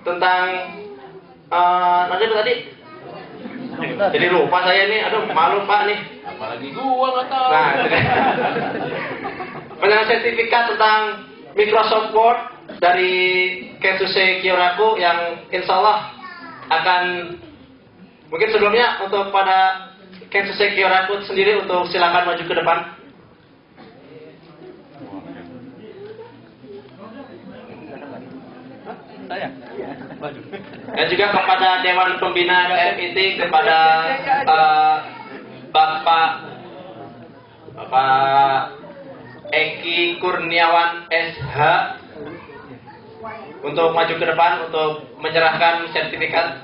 tentang nanti tadi. Jadi lupa saya nih, aduh malu Pak nih. Apalagi gua nggak tahu. Nah, itu kan. Tentang sertifikat tentang Microsoft Word dari Kensuse Kyoraku yang insya Allah akan mungkin sebelumnya untuk pada Kensuse Kyoraku sendiri untuk silakan maju ke depan. Saya. Dan juga kepada Dewan Pembina FIT, kepada Bapak Eki Kurniawan SH untuk maju ke depan untuk menyerahkan sertifikat.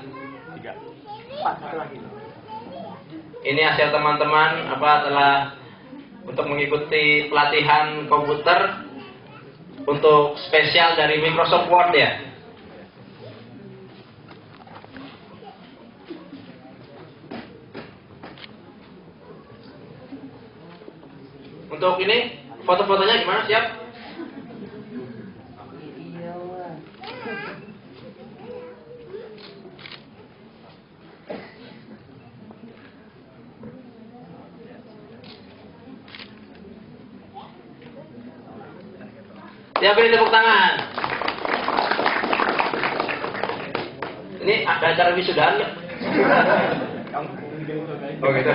Ini hasil teman-teman telah untuk mengikuti pelatihan komputer untuk spesial dari Microsoft Word ya. Untuk ini foto-fotonya gimana, siap? Siap, beri tepuk tangan. Ini ada acara wisudaan nggak? Oh gitu.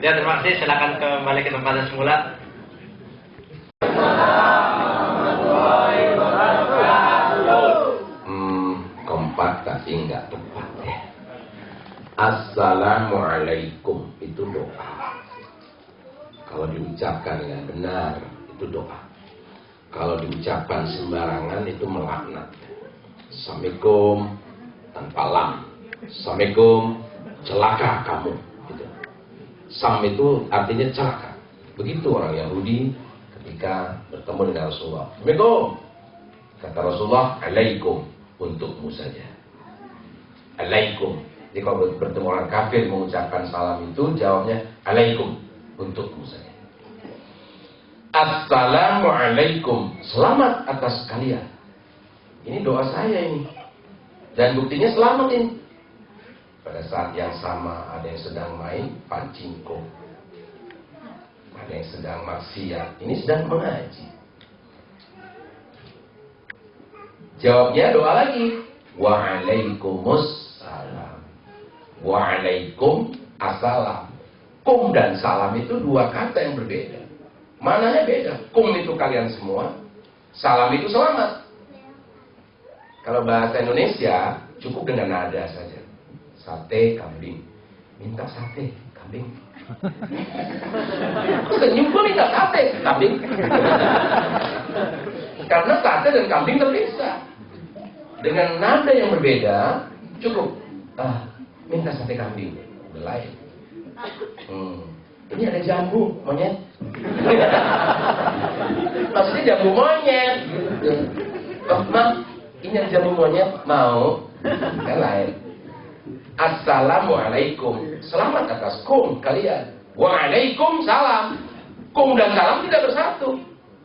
Ya, terima kasih. Silakan kembali ke tempatnya semula. Kompak tapi nggak tepat ya. Assalamualaikum itu doa. Kalau diucapkan dengan benar itu doa. Kalau diucapkan sembarangan itu melaknat. Assalamualaikum tanpa lam. Assalamualaikum celaka kamu. Sam itu artinya celaka. Begitu orang Yahudi ketika bertemu dengan Rasulullah. Assalamualaikum. Kata Rasulullah, alaikum, untukmu saja. Alaikum. Jadi kalau bertemu orang kafir mengucapkan salam itu, jawabnya alaikum, untukmu saja. Assalamualaikum, selamat atas kalian. Ini doa saya ini. Dan buktinya selamat ini. Pada saat yang sama ada yang sedang main pachinko, ada yang sedang maksiat, ini sedang mengaji. Jawabnya doa lagi. Waalaikumsalam. Waalaikum assalam. Kum dan salam itu dua kata yang berbeda. Mananya beda. Kum itu kalian semua, salam itu selamat. Kalau bahasa Indonesia cukup dengan nada saja. Sate kambing, minta sate kambing. Senyum pun minta sate kambing. Karena sate dan kambing terpisah. Dengan nada yang berbeda cukup. Minta sate kambing, belai. Ini ada jambu monyet. Maksudnya jambu monyet. Ma, ini ada jambu monyet mau? Kan lain. Assalamualaikum, selamat atas kum kalian. Waalaikumsalam. Kum dan salam tidak bersatu.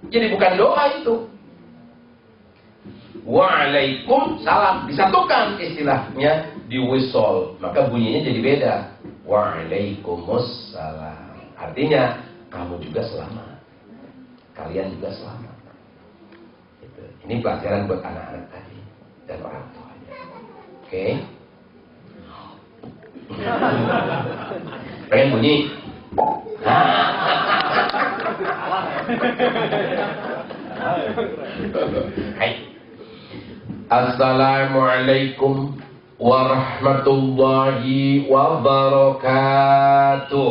Jadi bukan doa itu. Waalaikumsalam disatukan istilahnya di wisol, maka bunyinya jadi beda. Waalaikumsalam. Artinya kamu juga selamat. Kalian juga selamat. Ini pelajaran buat anak-anak tadi dan orang tuanya. Oke? Pengen bunyi? Hai. Assalamualaikum warahmatullahi wabarakatuh.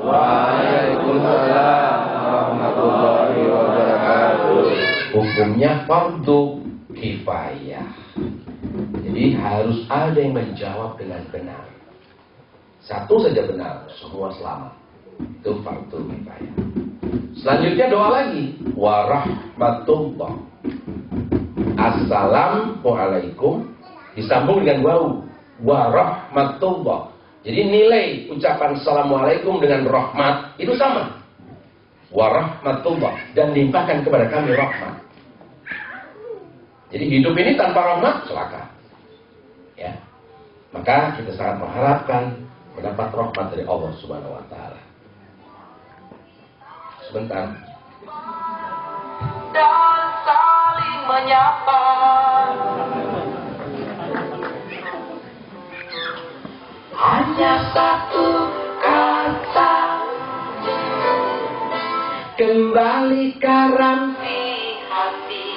Waalaikumsalam warahmatullahi wabarakatuh. Hukumnya fardu kifayah. Jadi harus ada yang menjawab dengan benar. Satu saja benar, semua selamat. Itu fardu kifayah. Selanjutnya doa lagi. Warahmatullah. Assalamualaikum disambung dengan wau. Warahmatullah. Jadi nilai ucapan assalamualaikum dengan rahmat itu sama. Warahmatullah, dan limpahkan kepada kami rahmat. Jadi hidup ini tanpa rahmat celaka. Ya. Maka kita sangat mengharapkan mendapat rahmat dari Allah Subhanahu wa taala. Sebentar. Dan saling menyapa. Hanya satu kata, Kembali karam di hati.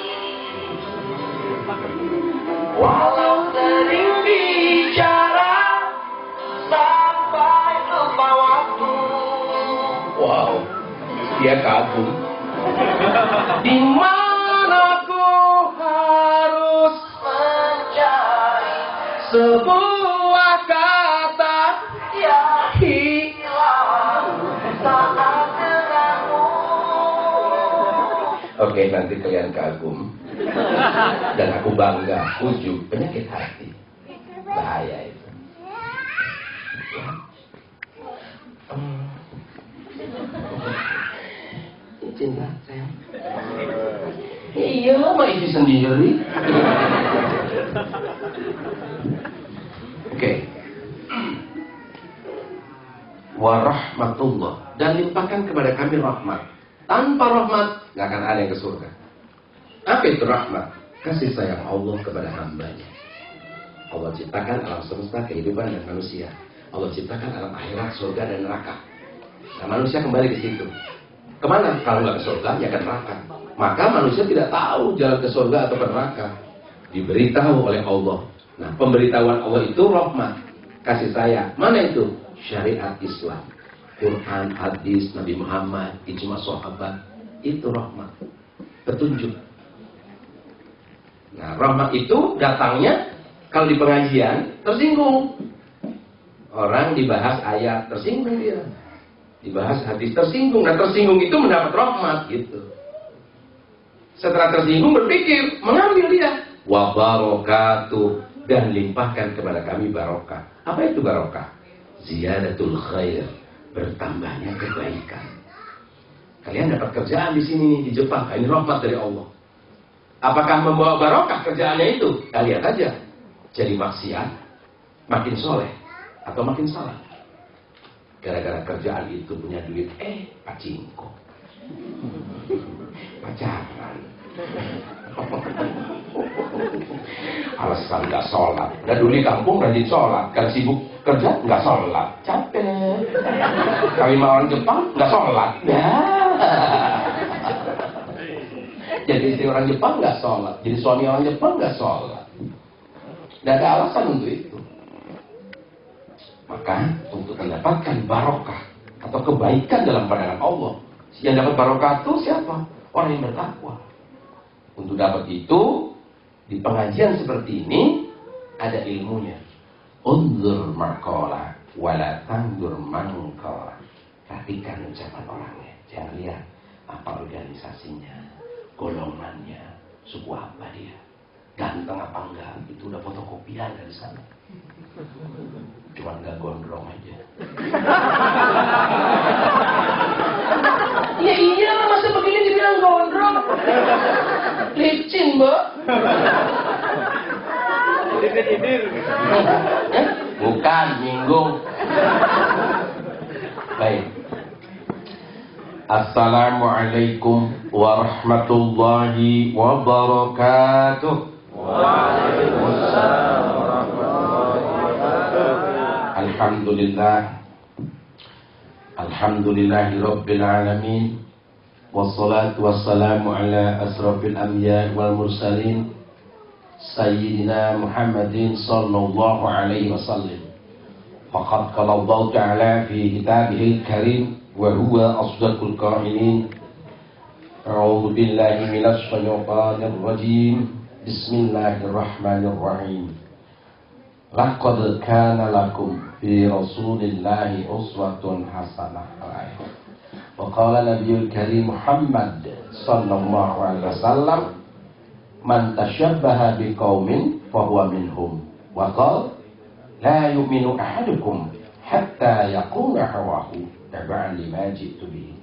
Walau sering bicara, sampai lupa waktu. Wow, dia kagum. Di mana ku harus Mencari sebuah kata yang hilang. saat denganmu. Oke, nanti kalian kagum. Dan aku bangga, ujub, penyakit hati. Bahaya itu. Cinta, sayang. Iya, sama isi sendiri. Oke. Warahmatullah. Dan limpahkan kepada kami rahmat. Tanpa rahmat, gak akan ada yang ke surga. Apa itu rahmat? Kasih sayang Allah kepada hambanya. Allah ciptakan alam semesta, kehidupan dan manusia. Allah ciptakan alam akhirat, surga dan neraka. Nah, manusia kembali ke situ. Kemana? Kalau nggak ke surga, ya ke neraka. Maka manusia tidak tahu jalan ke surga atau ke neraka. Diberitahu oleh Allah. Nah, pemberitahuan Allah itu rahmat, kasih sayang. Mana itu? Syariat Islam, Quran, hadis, Nabi Muhammad, ijma sahabat. Itu rahmat, petunjuk. Nah, rahmat itu datangnya kalau di pengajian tersinggung. Orang dibahas ayat tersinggung dia. Dibahas hadis tersinggung. Nah, tersinggung itu mendapat rahmat gitu. Setelah tersinggung berpikir, mengambil dia. Wa barakatuh, dan limpahkan kepada kami barokah. Apa itu barokah? Ziyadatul khair, bertambahnya kebaikan. Kalian dapat kerjaan di sini di Jepang, ini rahmat dari Allah. Apakah membawa barokah kerjaannya itu? Kalian aja. Jadi maksiat, makin soleh atau makin salah. Gara-gara kerjaan itu punya duit, pacingko, pacaran, alasan nggak sholat. Udah dulu di kampung rajin sholat, kan sibuk kerja nggak sholat, capek. Kami mau orang Jepang nggak sholat, jadi istri orang Jepang nggak sholat, jadi suami orang Jepang nggak sholat. Tidak ada alasan untuk itu. Maka untuk mendapatkan barokah atau kebaikan dalam pandangan Allah, yang dapat barokah itu siapa? Orang yang bertakwa. Untuk dapat itu, di pengajian seperti ini ada ilmunya. Unzur maqala wala tandur mangkala. Perhatikan ucapan orangnya. Jangan lihat apa organisasinya, golongannya, suku apa dia, ganteng apa enggak, itu udah fotokopian dari sana. Cuma nggak gondrong aja. Ya iya, masa begini dibilang gondrong? Licin, Mbak. Bukan, nyinggung. Baik. Assalamualaikum warahmatullahi wabarakatuh. Waalaikumsalam. Alhamdulillahi Rabbil Alamin. Wassalatu wassalamu ala asrafil anbiya wal mursalin Sayyidina Muhammadin sallallahu alaihi wasallam. Faqad qala Allah ta'ala fi kitabihil karim wa huwa asdaqul qa'ilin. A'udzu billahi minasy syaithanir rajim. Bismillahirrahmanirrahim. Laqad kana lakum fi Rasulillahi uswatun hasanah. Wa qala Nabiyul Karim Muhammad sallallahu alaihi wasallam, man tashabbaha biqaumin fahuwa minhum. Wa qala la yu'minu ahadukum hatta yakuna hawahu tab'an lima ji'tu bihi.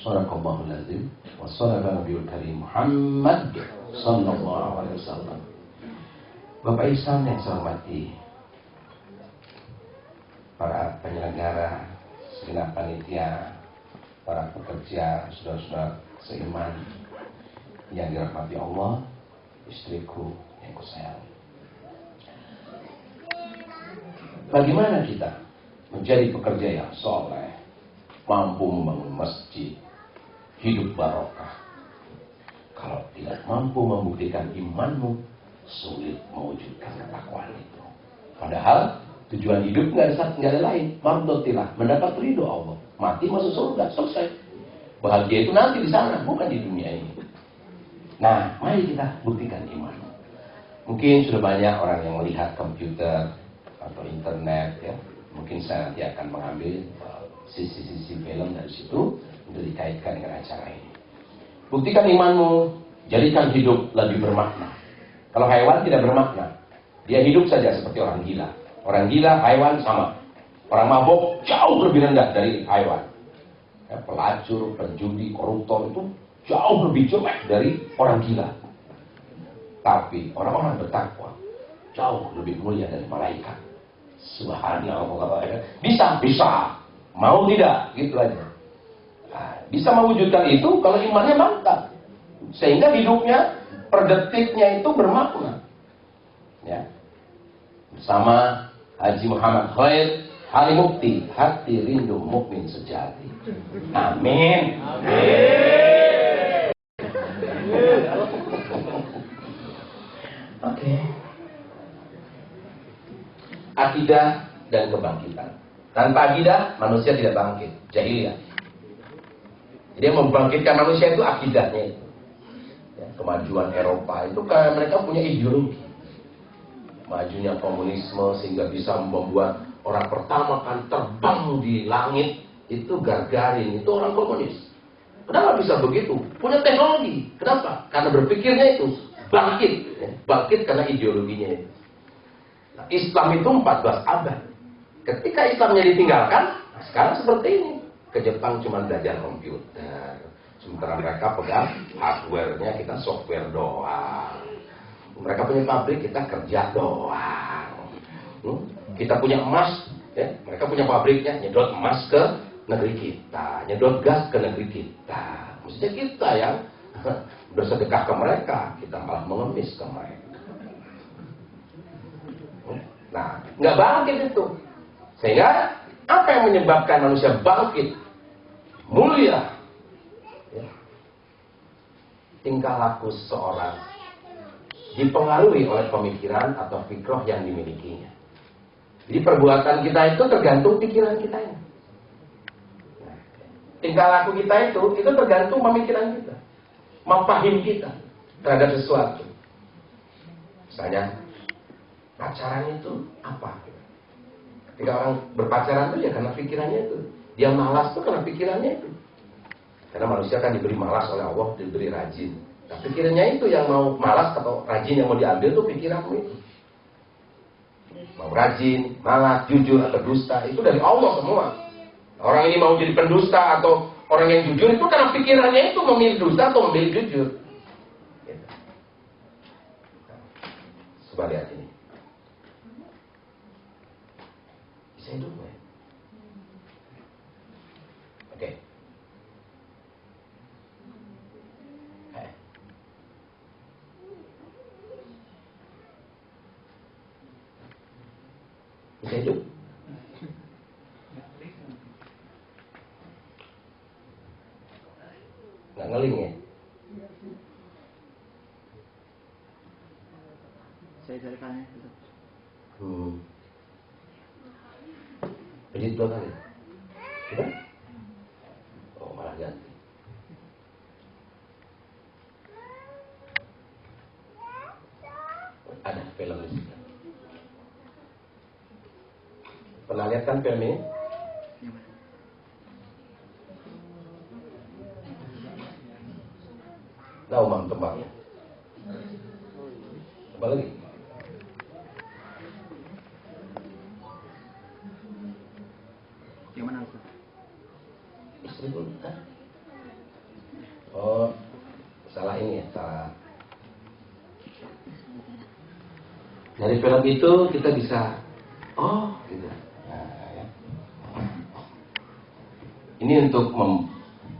Shadaqallahul azim wa shadaqa nabiyul karim Muhammad sallallahu alaihi wasallam. Bapak Ihsan yang saya hormati, para penyelenggara, segenap panitia, para pekerja, saudara-saudara seiman yang dirahmati Allah, istriku yang kusayangi. Bagaimana kita menjadi pekerja yang soleh, mampu membangun masjid, hidup barokah? Kalau tidak mampu membuktikan imanmu, sulit mewujudkan ketakwaan itu. Padahal tujuan hidup nggak ada lain, mardotillah, mendapat ridho Allah, mati masuk surga, selesai. Bahagia itu nanti di sana, bukan di dunia ini. Nah, mari kita buktikan iman. Mungkin sudah banyak orang yang melihat komputer atau internet, ya. Mungkin saya nanti akan mengambil sisi-sisi film dari situ untuk dikaitkan dengan acara ini. Buktikan imanmu, jadikan hidup lebih bermakna. Kalau hewan tidak bermakna, dia hidup saja seperti orang gila. Orang gila, hewan sama. Orang mabuk jauh lebih rendah dari hewan. Ya, pelacur, penjudi, koruptor itu jauh lebih jelek dari orang gila. Tapi orang-orang bertakwa jauh lebih mulia dari malaikat. Subhanallah. Bisa. Mau tidak, gitu aja. Nah, bisa mewujudkan itu kalau imannya mantap. Sehingga hidupnya per detiknya itu bermakna. Ya. Bersama Haji Muhammad Khair Halimukti, hati rindu mukmin sejati. Amin. Oke. Akidah dan kebangkitan. Tanpa akidah, manusia tidak bangkit. Jahiliyah. Jadi yang membangkitkan manusia itu akidahnya itu. Ya, kemajuan Eropa itu kan mereka punya ideologi. Majunya komunisme sehingga bisa membuat orang pertama kan terbang di langit itu Gagarin, itu orang komunis. Kenapa bisa begitu? Punya teknologi. Kenapa? Karena berpikirnya itu bangkit. Ya. Bangkit karena ideologinya itu. Nah, Islam itu 14 abad. Ketika Islamnya ditinggalkan, nah sekarang seperti ini. Ke Jepang cuma belajar komputer. Sementara mereka pegang hardware-nya, kita software doang. Mereka punya pabrik, kita kerja doang. Kita punya emas, ya, mereka punya pabriknya, nyedot emas ke negeri kita, nyedot gas ke negeri kita. Maksudnya kita yang bersedekah ke mereka, kita malah mengemis ke mereka. Nah, nggak bangkit itu. Sehingga apa yang menyebabkan manusia bangkit, mulia, ya, tingkah laku seseorang dipengaruhi oleh pemikiran atau fikroh yang dimilikinya. Jadi perbuatan kita itu tergantung pikiran kita ini. Nah, tingkah laku kita itu tergantung pemikiran kita, mafahim kita terhadap sesuatu. Misalnya pacaran itu apa? Ketika orang berpacaran itu ya karena pikirannya itu. Dia malas itu karena pikirannya itu. Karena manusia kan diberi malas oleh Allah, diberi rajin. Nah, pikirannya itu yang mau malas atau rajin yang mau diambil itu pikiranmu itu. Mau rajin, malas, jujur atau dusta itu dari Allah semua. Orang ini mau jadi pendusta atau orang yang jujur itu karena pikirannya itu memilih dusta atau memilih jujur. Gitu. Coba lihat ini. Bisa hidup ya? Oke. Bisa hidup? Nggak ngeling ya? Saya cari kannya. Pijit 2 kali? Sudah? Oh, malah ganti. Ada film di situ. Pernah lihat kan film ini? Nah, Umam tembaknya. Apa lagi? Yang mana Ustaz? Istri dulu, kan? Oh, salah ini ya, salah. Dari film itu kita bisa, oh, gitu. Nah, ya. Ini untuk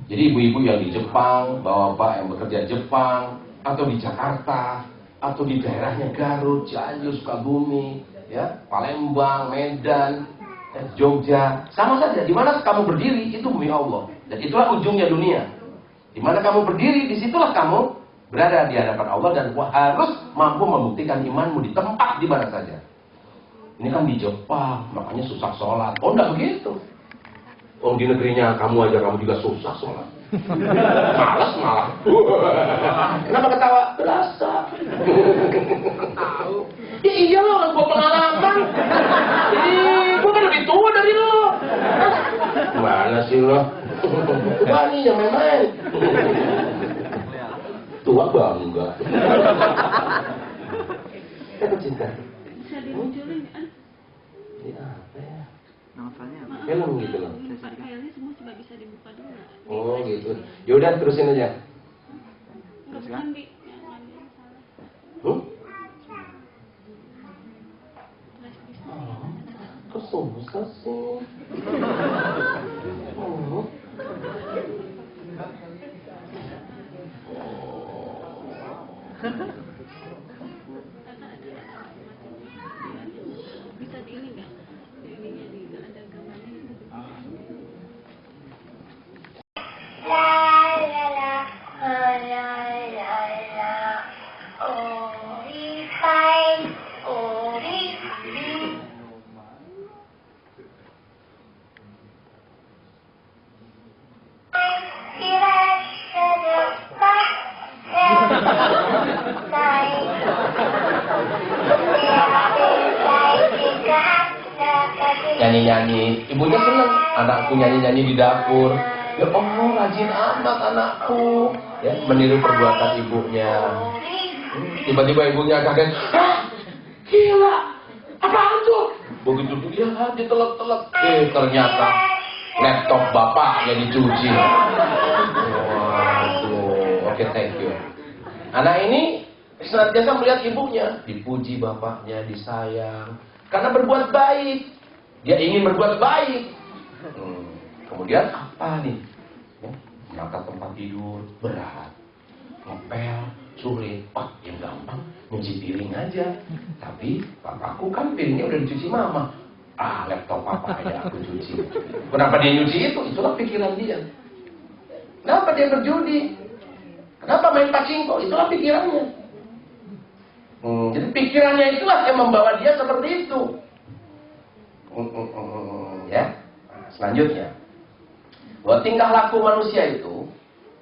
jadi ibu-ibu yang di Jepang, bapak-bapak yang bekerja di Jepang, atau di Jakarta, atau di daerahnya Garut, Cianjur, Sukabumi, ya, Palembang, Medan, Jogja, sama saja. Di mana kamu berdiri itu bumi Allah, dan itulah ujungnya dunia. Di mana kamu berdiri, disitulah kamu berada di hadapan Allah dan harus mampu membuktikan imanmu di tempat di mana saja. Ini kan di Jepang, makanya susah sholat. Oh, enggak begitu. Oh, di negerinya kamu aja, kamu juga susah sholat. Malas malah. Kenapa ketawa? Berasa. Tahu. Ya iya loh, orang gua pengalaman. Gua kan lebih tua dari lo. Mana sih lo? Wah, ini yang main-main. Tua bangga. Aku cinta. Bisa dimunculin kan? Ini apa ya? Novelnya apa? Film gitu loh. Filenya semua coba bisa dibuka dulu nggak? Oh gitu. Yaudah terusin aja. Nggak bukan di yang lain yang salah. Flash disk. Kok susah sih? Oh. Bisa di ini nggak? Di ininya di ada gambarnya gitu. Nyanyi-nyanyi, ibunya senang anakku nyanyi-nyanyi di dapur. Ya Allah, rajin amat anakku, ya meniru perbuatan ibunya. Tiba-tiba ibunya kaget, hah, gila, apaan tuh? Begitu dia ditelek-telek, ternyata laptop bapaknya dicuci. Waduh, oke, thank you. Anak ini senantiasa melihat ibunya, dipuji bapaknya, disayang, karena berbuat baik. Dia ingin berbuat baik. Kemudian apa nih? Menata tempat tidur berat, ngepel sulit. Wah, yang gampang nyuci piring aja. Tapi papaku kan piringnya udah dicuci mama. Ah, laptop papa aja aku cuci. Kenapa dia nyuci itu? Itulah pikiran dia. Kenapa dia berjudi? Kenapa main pachinko? Itulah pikirannya. Jadi pikirannya itulah yang membawa dia seperti itu. Ya, selanjutnya, bahwa tingkah laku manusia itu,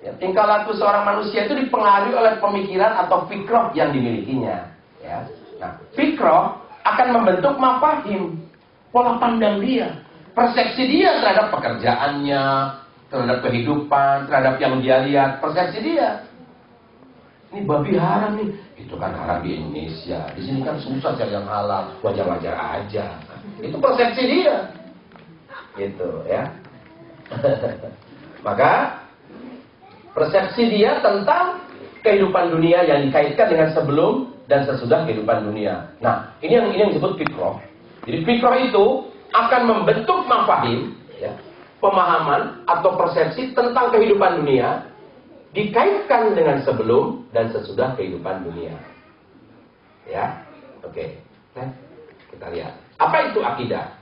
ya, tingkah laku seorang manusia itu dipengaruhi oleh pemikiran atau fikroh yang dimilikinya. Ya, nah, fikroh akan membentuk mafahim, pola pandang dia, persepsi dia terhadap pekerjaannya, terhadap kehidupan, terhadap yang dia lihat, persepsi dia. Ini babi haram nih, itu kan haram di Indonesia. Di sini kan susah cari yang halal, wajar-wajar aja. Itu persepsi dia, gitu ya. Maka persepsi dia tentang kehidupan dunia yang dikaitkan dengan sebelum dan sesudah kehidupan dunia. Nah, ini yang disebut fikroh. Jadi fikroh itu akan membentuk mafahim, ya, pemahaman atau persepsi tentang kehidupan dunia dikaitkan dengan sebelum dan sesudah kehidupan dunia. Ya, oke. Kita lihat. Apa itu akidah?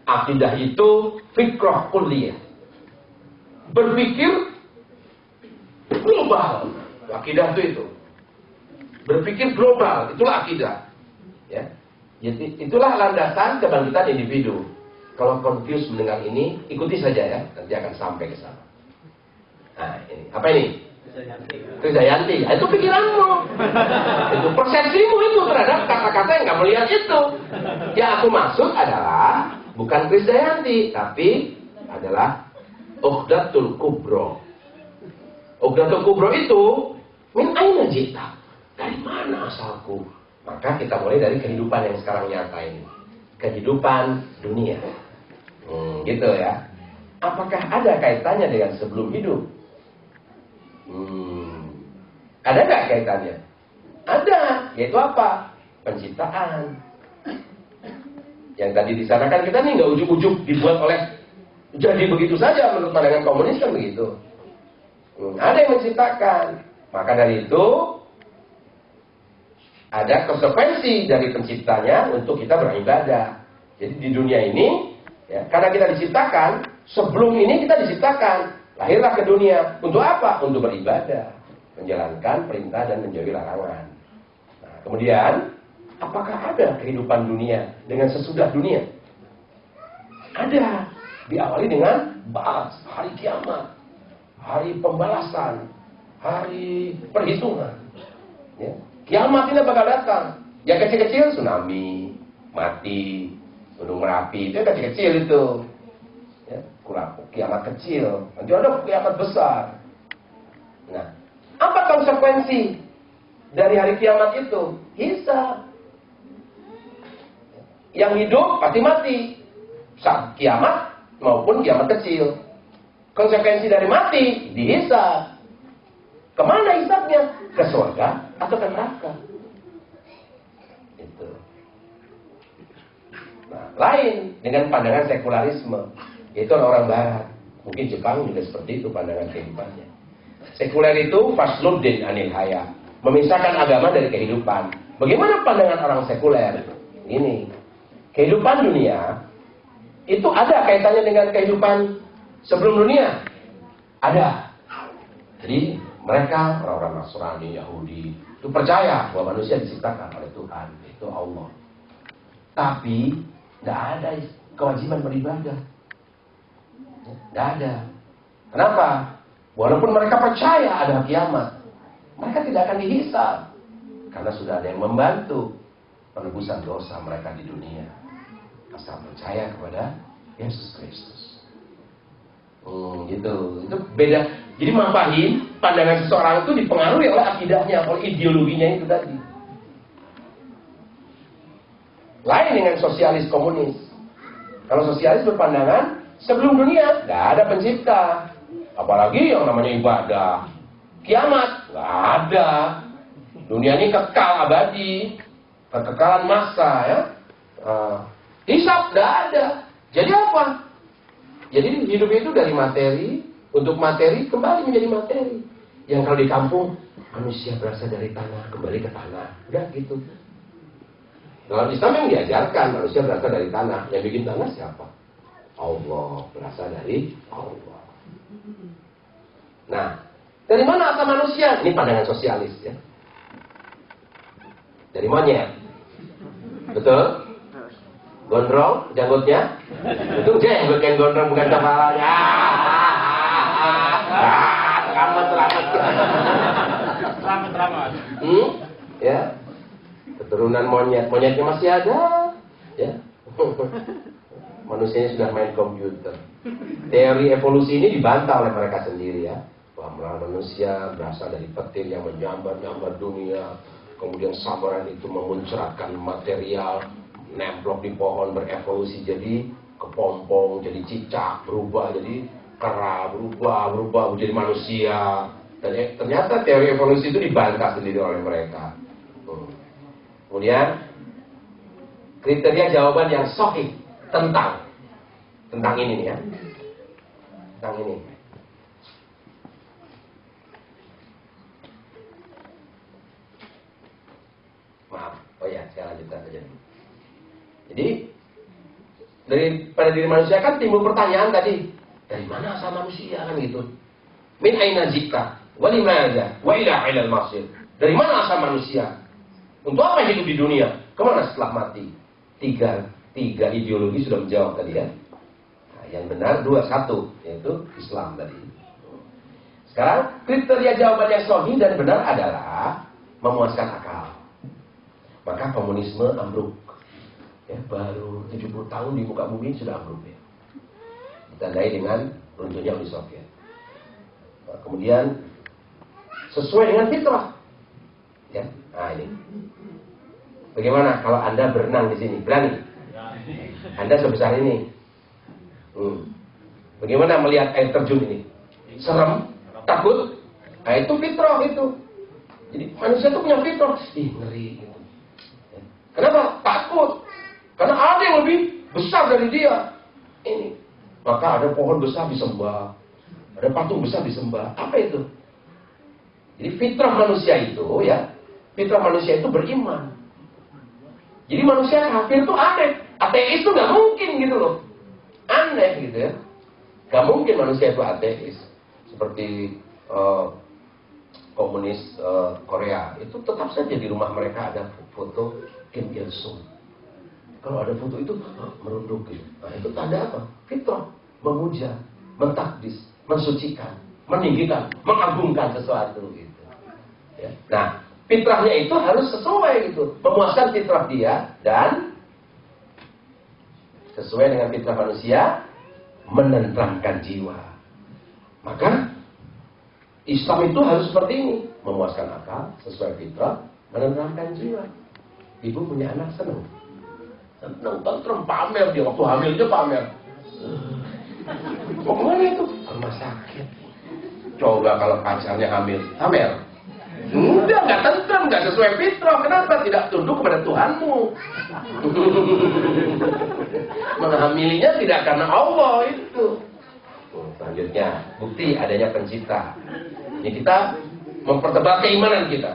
Akidah itu fikroh kulliyah. Berpikir global. Akidah itu. Berpikir global, itulah akidah. Ya. Jadi itulah landasan kebangkitan individu. Kalau confused mendengar ini, ikuti saja ya, nanti akan sampai ke sana. Nah, ini apa ini? Kridayanti. Itu pikiranmu. Itu persepsimu itu terhadap kata-kata yang kamu lihat itu. Yang aku maksud adalah bukan Kridayanti, tapi adalah Uqdatul Kubro. Uqdatul Kubro itu min aina jita? Dari mana asalku? Maka kita mulai dari kehidupan yang sekarang nyata ini. Kehidupan dunia. Gitu ya. Apakah ada kaitannya dengan sebelum hidup? Ada nggak kaitannya? Ada, yaitu apa? Penciptaan. Yang tadi di sana kan kita nih nggak ujuk-ujuk dibuat oleh jadi begitu saja menurut pandangan komunis kan begitu. Ada yang menciptakan. Maka dari itu ada konsekuensi dari penciptanya untuk kita beribadah. Jadi di dunia ini, ya, karena kita diciptakan, sebelum ini kita diciptakan, lahirlah ke dunia. Untuk apa? Untuk beribadah, menjalankan perintah dan menjauhi larangan. Nah, kemudian, apakah ada kehidupan dunia dengan sesudah dunia? Ada. Diawali dengan ba'ats, hari kiamat, hari pembalasan, hari perhitungan. Ya. Kiamat ini bakal datang. Yang kecil-kecil tsunami, mati, gunung Merapi, itu yang kecil-kecil itu. Ya, kurang kiamat kecil. Nanti ada kiamat besar. Nah, apa konsekuensi dari hari kiamat itu? Hisab. Yang hidup pasti mati. Saat kiamat maupun kiamat kecil. Konsekuensi dari mati dihisab. Kemana hisabnya? Ke surga atau ke neraka? Itu. Nah, lain dengan pandangan sekularisme, yaitu orang Barat. Mungkin Jepang juga seperti itu pandangan kehidupannya. Sekuler itu fasluddin anil haya, memisahkan agama dari kehidupan. Bagaimana pandangan orang sekuler? Ini kehidupan dunia itu ada kaitannya dengan kehidupan sebelum dunia. Ada. Jadi mereka orang-orang Nasrani, Yahudi itu percaya bahwa manusia diciptakan oleh Tuhan, itu Allah. Tapi tidak ada kewajiban beribadah. Tidak ada. Kenapa? Walaupun mereka percaya ada kiamat, mereka tidak akan dihisab karena sudah ada yang membantu penebusan dosa mereka di dunia. Asal percaya kepada Yesus Kristus. Gitu. Itu beda. Jadi mafahim pandangan seseorang itu dipengaruhi oleh akidahnya, oleh ideologinya itu tadi. Lain dengan sosialis komunis. Kalau sosialis berpandangan sebelum dunia nggak ada pencipta, apalagi yang namanya ibadah. Kiamat nggak ada. Dunia ini kekal abadi, kekekalan masa ya. Hisab nggak ada. Jadi apa? Jadi hidup itu dari materi, untuk materi kembali menjadi materi. Yang kalau di kampung, manusia berasal dari tanah, kembali ke tanah. Udah gitu. Dalam Islam yang diajarkan, manusia berasal dari tanah. Yang bikin tanah siapa? Allah, berasal dari Allah. Nah, dari mana asal manusia? Ini pandangan sosialis ya. Dari monyet. Betul? Gondrong, janggutnya? Itu jenggot yang gondrong, bukan kepalanya. Selamat. Ya. Keturunan monyet. Monyetnya masih ada. Ya. Manusianya sudah main komputer. Teori evolusi ini dibantah oleh mereka sendiri ya. Bahwa manusia berasal dari petir yang menyambar-nyambar dunia. Kemudian sambaran itu memuncratkan material, nemplok di pohon, berevolusi jadi kepompong, jadi cicak, berubah jadi kera, berubah menjadi manusia. Dan ternyata teori evolusi itu dibantah sendiri oleh mereka. Kemudian kriteria jawaban yang sahih tentang ini nih ya, tentang ini. Maaf, oh ya, saya lanjutkan saja. Jadi pada diri manusia kan timbul pertanyaan tadi, dari mana asal manusia kan gitu? Min aina jika, wa limadza, wa ila ilal masir. Dari mana asal manusia? Untuk apa hidup di dunia? Kemana setelah mati? Tiga ideologi sudah menjawab tadi ya. Nah, yang benar 2-1, yaitu Islam tadi. Sekarang kriteria jawaban yang sahih dan benar adalah memuaskan akal. Maka komunisme ambruk. Ya, baru 70 tahun di muka bumi sudah ambruk ya. Ditandai dengan runtuhnya Uni Soviet. Nah, kemudian sesuai dengan fitrah. Ya, nah ini. Bagaimana kalau Anda berenang di sini? Berani? Anda sebesar ini. Bagaimana melihat air terjun ini? Serem? Takut? Nah itu fitrah itu. Jadi manusia itu punya fitrah, ngeri gitu. Kenapa? Takut. Karena ada yang lebih besar dari dia. Ini. Maka ada pohon besar disembah, ada patung besar disembah. Apa itu? Jadi fitrah manusia itu ya, fitrah manusia itu beriman. Jadi manusia kafir itu aneh. Ateis itu nggak mungkin gitu loh. Aneh gitu ya. Nggak mungkin manusia itu ateis. Seperti komunis Korea. Itu tetap saja di rumah mereka ada foto Kim Il Sung. Kalau ada foto itu merunduk gitu. Nah itu tanda apa? Fitrah. Memuja, mentakdis, mensucikan, meninggikan, mengagungkan sesuatu gitu. Ya. Nah, fitrahnya itu harus sesuai gitu. Memuaskan fitrah dia dan sesuai dengan fitrah manusia, menenteramkan jiwa. Maka Islam itu harus seperti ini, memuaskan akal, sesuai fitrah, menenteramkan jiwa. Ibu punya anak senang, tentrem, pamer dia waktu hamil dia pamer. Mau kemana itu? Ke rumah sakit. Coba kalau pacarnya hamil, pamer. Udah nggak tentrem, nggak sesuai fitrah. Kenapa? Tidak tunduk kepada Tuhanmu. Menghamilinya tidak karena Allah itu. Selanjutnya, bukti adanya pencipta. Ini kita mempertebal keimanan kita.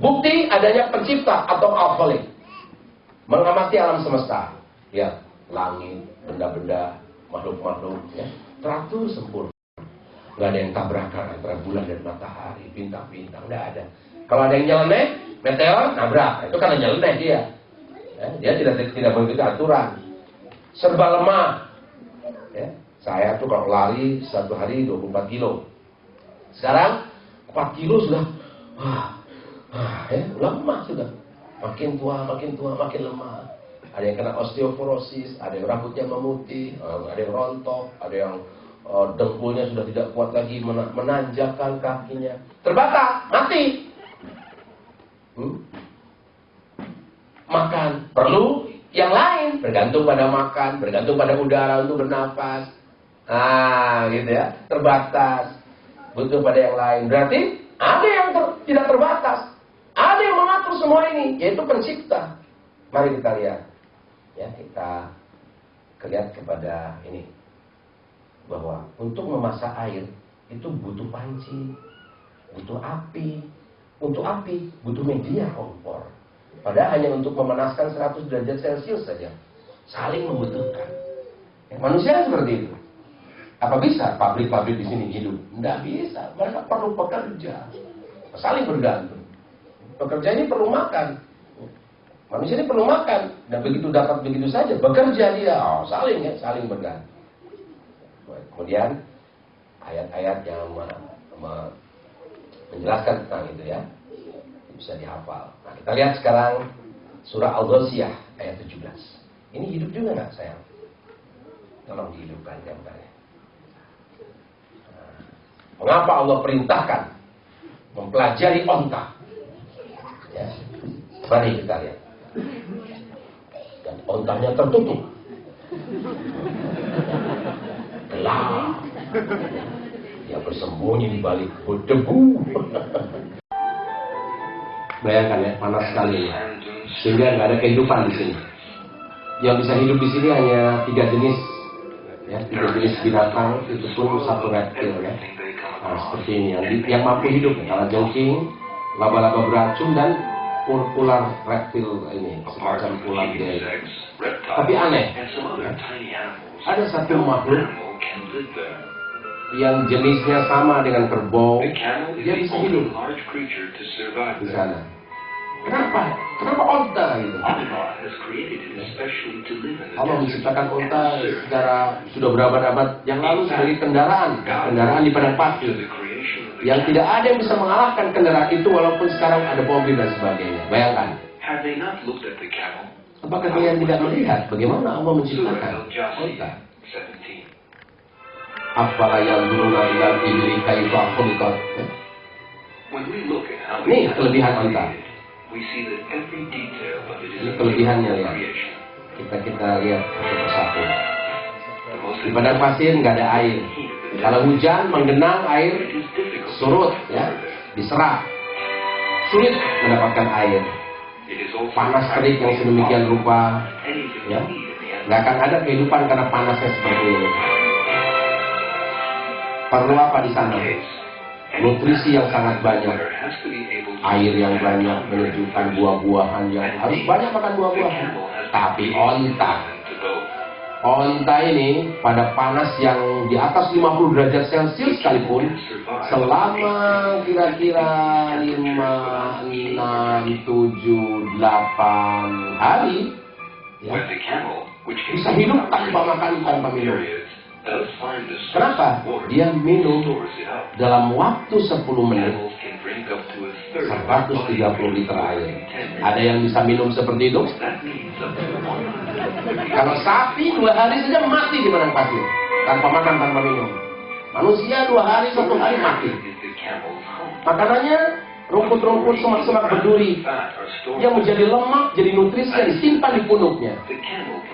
Bukti adanya pencipta atau al-khaliq. Mengamati alam semesta. Ya, langit, benda-benda, makhluk-makhluk, ya, teratur sempurna. Nggak ada yang tabrakan antara bulan dan matahari, bintang-bintang, nggak ada. Kalau ada yang nyeleneh, meteor, nabrak. Itu karena nyeleneh dia. Ya, dia tidak mengikuti aturan. Serba lemah. Ya, saya tuh kalau lari satu hari 24 kilo. Sekarang 4 kilo sudah, lemah sudah. Makin tua, makin lemah. Ada yang kena osteoporosis, ada yang rambutnya memutih, ada yang rontok, ada yang dengkulnya sudah tidak kuat lagi menanjakan kakinya. Terbatas, mati. Makan, perlu yang lain, bergantung pada makan, bergantung pada udara untuk bernafas. Gitu ya, terbatas, butuh pada yang lain. Berarti ada yang tidak terbatas, ada yang mengatur semua ini, yaitu pencipta. Mari kita lihat, ya kita lihat kepada ini, bahwa untuk memasak air itu butuh panci, butuh api. Untuk api butuh media kompor. Padahal hanya untuk memanaskan 100 derajat Celcius saja. Saling membutuhkan. Ya, manusia seperti itu. Apa bisa pabrik-pabrik di sini hidup? Tidak bisa. Mereka perlu bekerja. Saling bergantung. Pekerja ini perlu makan. Manusia ini perlu makan. Dan begitu dapat begitu saja, bekerja dia. Saling ya, saling bergantung. Kemudian ayat-ayat yang menjelaskan tentang itu ya, bisa dihafal. Nah, kita lihat sekarang surah Al-Ghasyiyah ayat 17. Ini hidup juga nggak sayang? Tolong dihidupkan gambarnya. Nah, mengapa Allah perintahkan mempelajari onta? Ya, mari kita lihat. Dan ontanya tertutup. Gelap. Dia bersembunyi di balik debu. Bayangkan ya, panas sekali ya. Sehingga nggak ada kehidupan di sini. Yang bisa hidup di sini hanya 3 jenis, ya, 3 jenis binatang. Itu pun satu reptil ya. Nah, seperti ini yang mampu hidup, kalajengking, laba-laba beracun dan ular reptil ini, semacam ular deret. Tapi aneh, ya. Ada satu makhluk yang jenisnya sama dengan kerbau, dia bisa hidup di sana. Kenapa? Kenapa onta gitu? Allah menciptakan onta secara sudah berabad-abad yang lalu sebagai kendaraan di padang pasir, yang tidak ada yang bisa mengalahkan kendaraan itu walaupun sekarang ada mobil dan sebagainya. Bayangkan. Apakah kalian tidak melihat bagaimana Allah menciptakan onta? Apalah yang dulu ilal ibli kaifa khuliqat. Ini kelebihan onta. Ini kelebihannya ya. Kita lihat satu persatu. Di padang pasir nggak ada air. Kalau hujan menggenang air surut ya, diserap. sulit mendapatkan air. Panas terik yang sedemikian rupa, ya, nggak akan ada kehidupan karena panasnya seperti ini. Perlu apa di sana? Nutrisi yang sangat banyak, air yang banyak, menunjukkan buah-buahan yang harus banyak makan buah-buahan. Tapi onta ini pada panas yang di atas 50 derajat Celcius sekalipun, selama kira-kira 5, 6, 7, 8 hari, ya, bisa hidup tanpa makan, tanpa minum. Kenapa? Dia minum dalam waktu 10 menit 130 liter air. Ada yang bisa minum seperti itu? Kalau sapi 2 hari saja mati di padang pasir tanpa makan, tanpa minum. Manusia 2 hari, 1 hari mati. Makanannya rumput-rumput, semak-semak berduri yang menjadi lemak, jadi nutrisi yang disimpan di punuknya.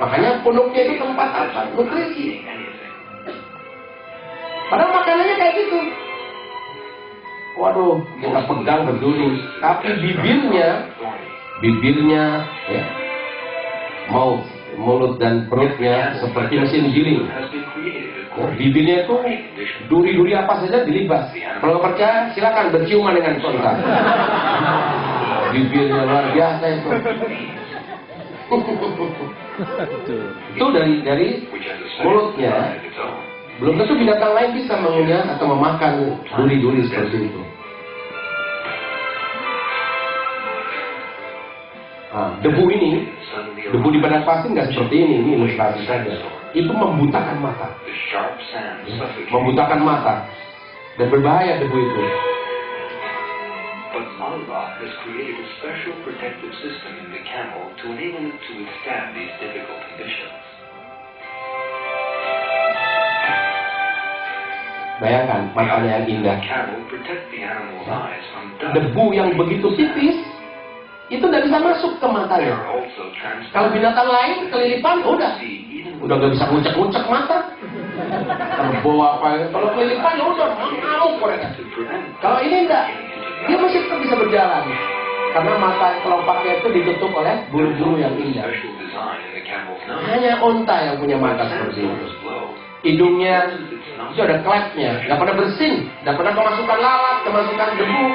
Makanya punuknya itu tempat apa? Nutrisi. Padahal makanannya kayak gitu. Waduh, kita pegang berduri, tapi bibirnya, ya, mulut dan perutnya seperti mesin giling. Ya, bibirnya itu duri-duri apa saja dilibas. Kalau percaya, silakan berciuman dengan onta. Bibirnya luar biasa itu. Itu dari mulutnya. Belum tentu binatang lain bisa mengunyah atau memakan duri-duri seperti itu. Nah, debu di padang pasir nggak seperti ini ilustrasi saja. Itu membutakan mata, membutakan mata, dan berbahaya debu itu. But Allah has created a special protective system in the camel to enable it to withstand these difficult conditions. Bayangkan matanya yang indah. Debu yang begitu tipis itu tidak bisa masuk ke matanya. Kalau binatang lain kelilipan, udah nggak bisa ngucek-ngucek mata. Terbawa apa? Kalau kelilipan, udah ngamuk mereka. Kalau ini enggak, dia masih tetap bisa berjalan karena mata kelompaknya itu ditutup oleh bulu-bulu yang indah. Hanya onta yang punya mata seperti itu. Hidungnya itu ada klepnya, nggak pernah bersin, nggak pernah kemasukan lalat, kemasukan debu.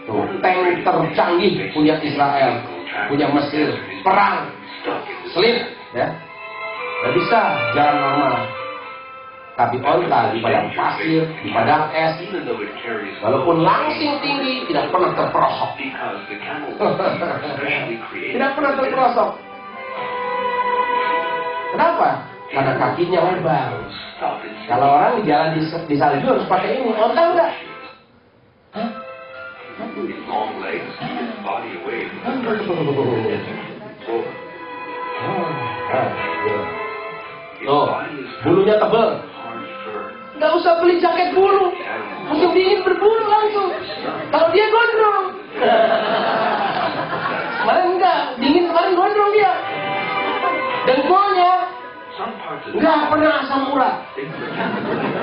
Tuh, tank tercanggih punya Israel, punya Mesir, perang, selip, ya, nggak bisa jalan normal. Tapi onta di padang pasir, di padang es, walaupun langsing tinggi, tidak pernah terperosok. Tidak pernah terperosok. Kenapa? Karena kakinya lebar. Kalau orang di jalan di salju harus pakai ini, onta enggak? Hah? Tuh, bulunya tebal. Nggak usah beli jaket bulu, musim dingin berbulu langsung. Kalau dia gondrong, kemarin enggak, dingin kemarin gondrong dia. Dengkulnya nggak pernah asam urat.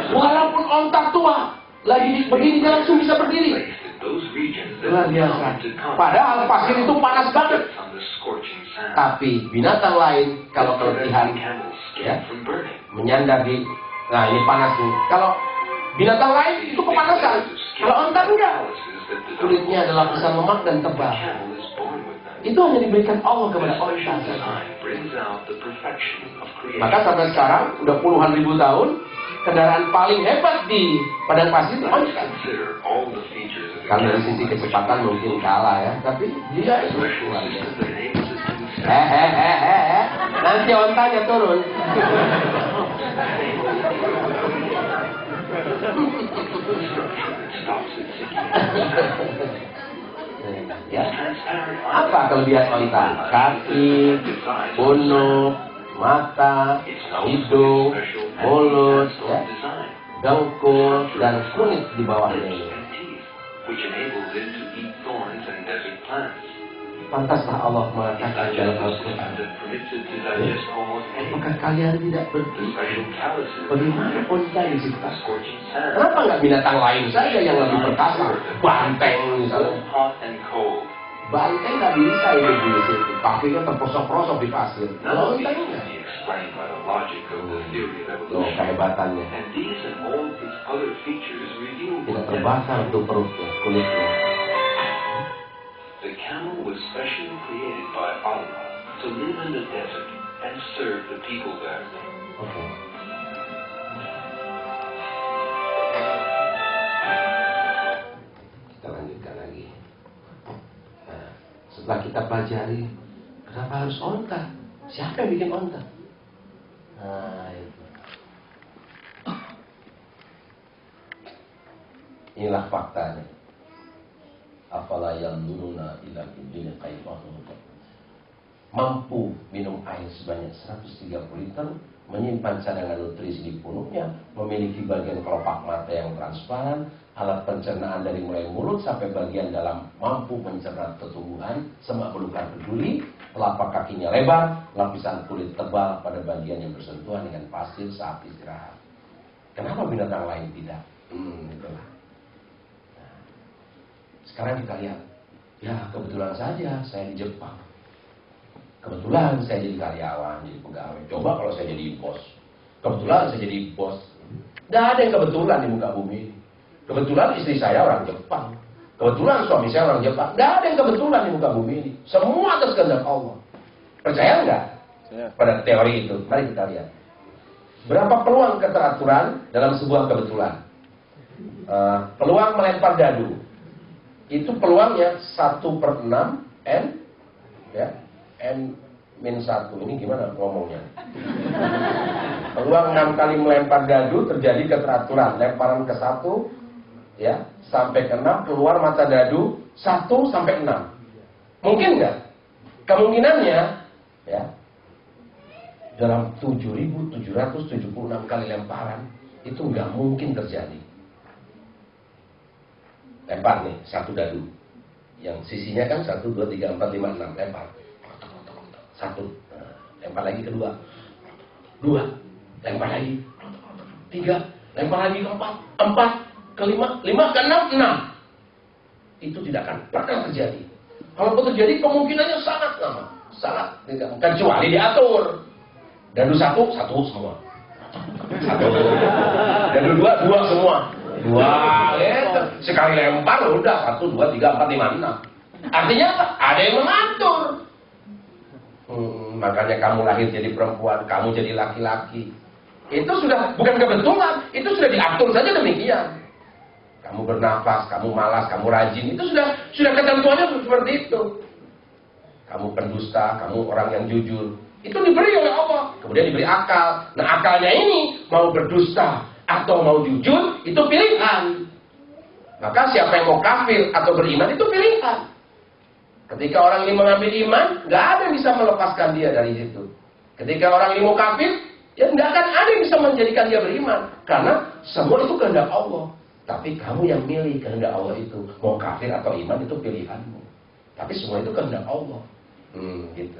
Walaupun onta tua, lagi begini dia langsung bisa berdiri. Luar biasa. Padahal pasir itu panas banget. Tapi binatang lain kalau keletihan, ya, menyandar di, nah ini panas nih. Kalau binatang lain itu kepanasan. Kalau onta enggak. Kulitnya adalah lapisan lemak dan tebal. Itu hanya diberikan Allah kepada onta. Maka sampai sekarang udah puluhan ribu tahun, kendaraan paling hebat di padang pasir itu onta. Kalau dari sisi kecepatan mungkin kalah ya, tapi dia itu luar biasa. Nanti ontanya turun. Ya. Apa kelebihan onta? Kaki, punuk, mata, hidung, mulut, ya, dengkul, dan kulit di bawahnya ini. Pantaslah Allah mengatakan dalam Al-Quran, apakah kalian tidak berpikir bagaimana onta diciptakan? Kenapa nggak binatang lain saja yang lebih perkasa? Banteng misalnya. Both hot and cold. Banteng nggak bisa hidup di situ. Kakinya terprosok-prosok di pasir. None of these Banteng can nggak. be explained by the logic of the theory of Loh, evolution. kehebatannya. And these and all its other features reveal Tidak the terbakar tuh perutnya, kulitnya. The camel was specially created by Allah to live in the desert and serve the people there. Oke. Kita lanjutkan lagi. Nah, setelah kita pelajari, kenapa harus onta? Siapa yang bikin onta? Nah, itu. Inilah faktanya. Afala yanzuruna ila iblis kaifa khuliqa. Mampu minum air sebanyak 130 liter, menyimpan cadangan nutrisi di punuknya, memiliki bagian kelopak mata yang transparan, alat pencernaan dari mulai mulut sampai bagian dalam, mampu mencerna tumbuhan, semak belukar peduli, telapak kakinya lebar, lapisan kulit tebal pada bagian yang bersentuhan dengan pasir saat istirahat. Kenapa binatang lain tidak? Itulah. Nah, sekarang kita lihat, ya kebetulan saja saya di Jepang. Kebetulan saya jadi karyawan, jadi pegawai. Coba kalau saya jadi bos. Kebetulan saya jadi bos. Tidak ada yang kebetulan di muka bumi. Kebetulan istri saya orang Jepang. Kebetulan suami saya orang Jepang. Tidak ada yang kebetulan di muka bumi ini. Semua atas kehendak Allah. Percaya nggak pada teori itu? Mari kita lihat. Berapa peluang keteraturan dalam sebuah kebetulan? Peluang melempar dadu. Itu peluangnya 1/6 N, ya. N-1, ini gimana ngomongnya? Peluang 6 kali melempar dadu terjadi keteraturan. Lemparan ke 1, ya, sampai ke 6, keluar mata dadu 1 sampai 6. Mungkin nggak? Kemungkinannya, ya, dalam 7.776 kali lemparan, itu nggak mungkin terjadi. Lempar nih, 1 dadu. Yang sisinya kan 1, 2, 3, 4, 5, 6, lempar. 1, lempar lagi kedua, 2, lempar lagi, 3, lempar lagi ke 4 ke 5 ke 6. Itu tidak akan pernah terjadi. Kalau terjadi kemungkinannya sangat lama, sangat tidak, kecuali diatur. Dadu 1 semua, 1. Dadu 2 semua, 2. Sekali lempar udah 1, 2, 3, 4, 5, 6. Artinya apa? Ada yang mengatur. Makanya kamu lahir jadi perempuan, kamu jadi laki-laki. Itu sudah bukan kebetulan, itu sudah diatur saja demikian. Kamu bernafas, kamu malas, kamu rajin, itu sudah ketentuannya seperti itu. Kamu pendusta, kamu orang yang jujur, itu diberi oleh Allah. Kemudian diberi akal. Nah, akalnya ini mau berdusta atau mau jujur, itu pilihan. Maka siapa yang mau kafir atau beriman itu pilihan. Ketika orang ini mengambil iman, nggak ada yang bisa melepaskan dia dari situ. Ketika orang ini mau kafir, ya nggak akan ada yang bisa menjadikan dia beriman. Karena semua itu kehendak Allah. Tapi kamu yang milih kehendak Allah itu. Mau kafir atau iman itu pilihanmu. Tapi semua itu kehendak Allah. Gitu.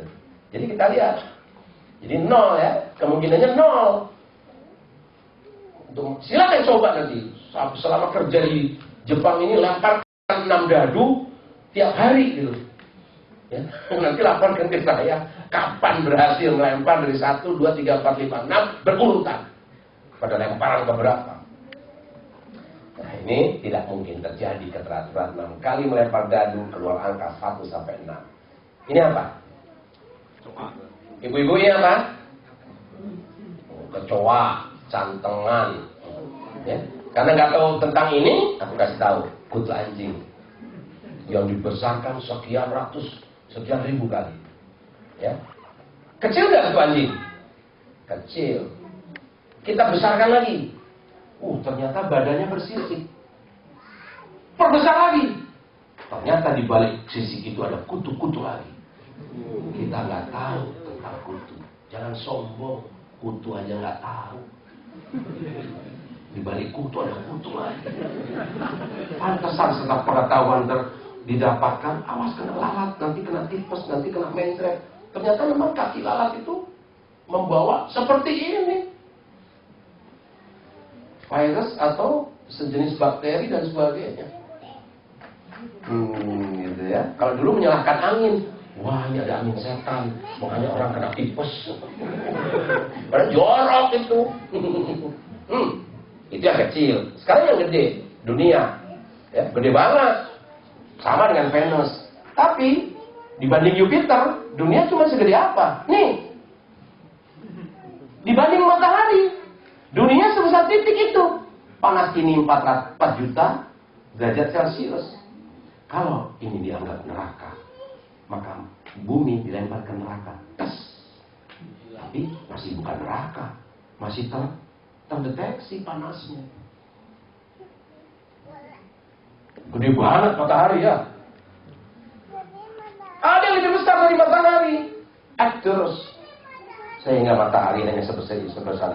Jadi kita lihat. Jadi 0 ya. Kemungkinannya 0. Silakan coba nanti. Selama kerja di Jepang ini, lemparkan 6 dadu tiap hari gitu. Ya, nanti laporkan ke saya kapan berhasil melempar dari 1, 2, 3, 4, 5, 6 berurutan pada lemparan keberapa. Nah, ini tidak mungkin terjadi keteraturan. 6 kali melempar dadu keluar angka 1 sampai 6. Ini apa? Ibu-ibu ini apa? Kecoa, cantengan. Ya. Karena nggak tahu tentang ini, aku kasih tahu. Kutu anjing yang dibesarkan sekian ribu kali, ya. Kecil nggak itu anjing? Kecil. Kita besarkan lagi. Ternyata badannya bersisik. Perbesar lagi. Ternyata di balik sisik itu ada kutu-kutu lagi. Kita nggak tahu tentang kutu. Jangan sombong. Kutu aja nggak tahu. Di balik kutu ada kutu lagi. Pantesan setelah pengetahuan didapatkan, awas kena lalat, nanti kena tipes, nanti kena mencret. Ternyata memang kaki lalat itu membawa seperti ini. Virus atau sejenis bakteri dan sebagainya. Gitu ya. Kalau dulu menyalahkan angin, wah ini ada angin setan, makanya orang kena tipes. Padahal jorok itu. Itu yang kecil. Sekarang yang gede, dunia, ya, gede banget, sama dengan Venus. Tapi dibanding Jupiter, dunia cuma segede apa? Nih, dibanding matahari, dunia sebesar titik itu. Panas ini 4 juta derajat Celcius. Kalau ini dianggap neraka, maka bumi dilempar ke neraka. Tes. Tapi masih bukan neraka, masih terdeteksi panasnya. Gede banget matahari ya. Ada yang lebih besar dari matahari. Terus sehingga matahari hanya sebesar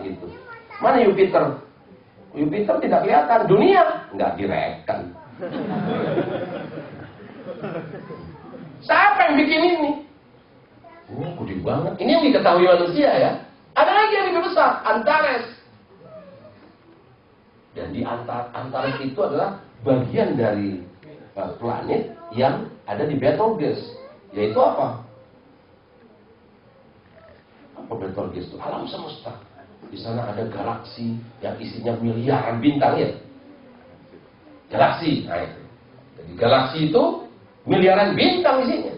itu. Mana Jupiter? Jupiter tidak kelihatan. Dunia nggak direken. Siapa yang bikin ini? Gede banget. Ini yang diketahui manusia ya. Ada lagi yang lebih besar, Antares. Dan di Antares itu adalah bagian dari planet yang ada di Betelgeuse. Yaitu apa? Apa Betelgeuse itu? Alam semesta. Di sana ada galaksi yang isinya miliaran bintang ya. Galaksi. Nah itu. Jadi galaksi itu miliaran bintang isinya.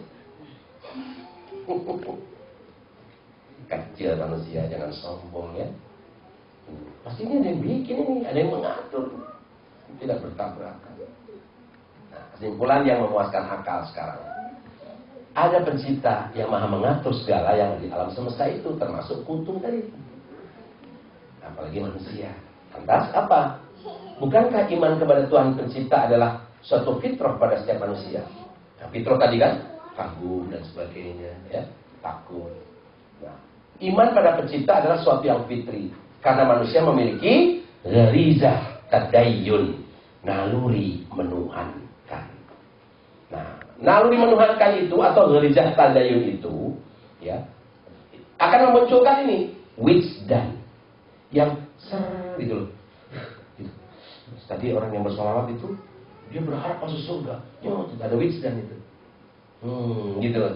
Kecil manusia, jangan sombong ya. Pasti ini ada yang bikin ini, ada yang mengatur. Tidak bertabrakan. Nah, kesimpulan yang memuaskan akal sekarang. Ada pencipta yang maha mengatur segala yang di alam semesta itu, termasuk kuntum tadi. Apalagi manusia. Lantas apa? Bukankah iman kepada Tuhan pencipta adalah suatu fitrah pada setiap manusia? Nah, fitrah tadi kan kagum dan sebagainya, ya, takut. Nah, iman pada pencipta adalah suatu yang fitri, karena manusia memiliki gharizah tadayyun, naluri menuhankan. Nah, naluri menuhankan itu atau gharizah tadayyun itu, ya, akan memunculkan ini wijdan yang gitu loh. Tadi orang yang bersolawat itu dia berharap masuk surga. Ya, tidak ada wijdan itu. Gitu loh.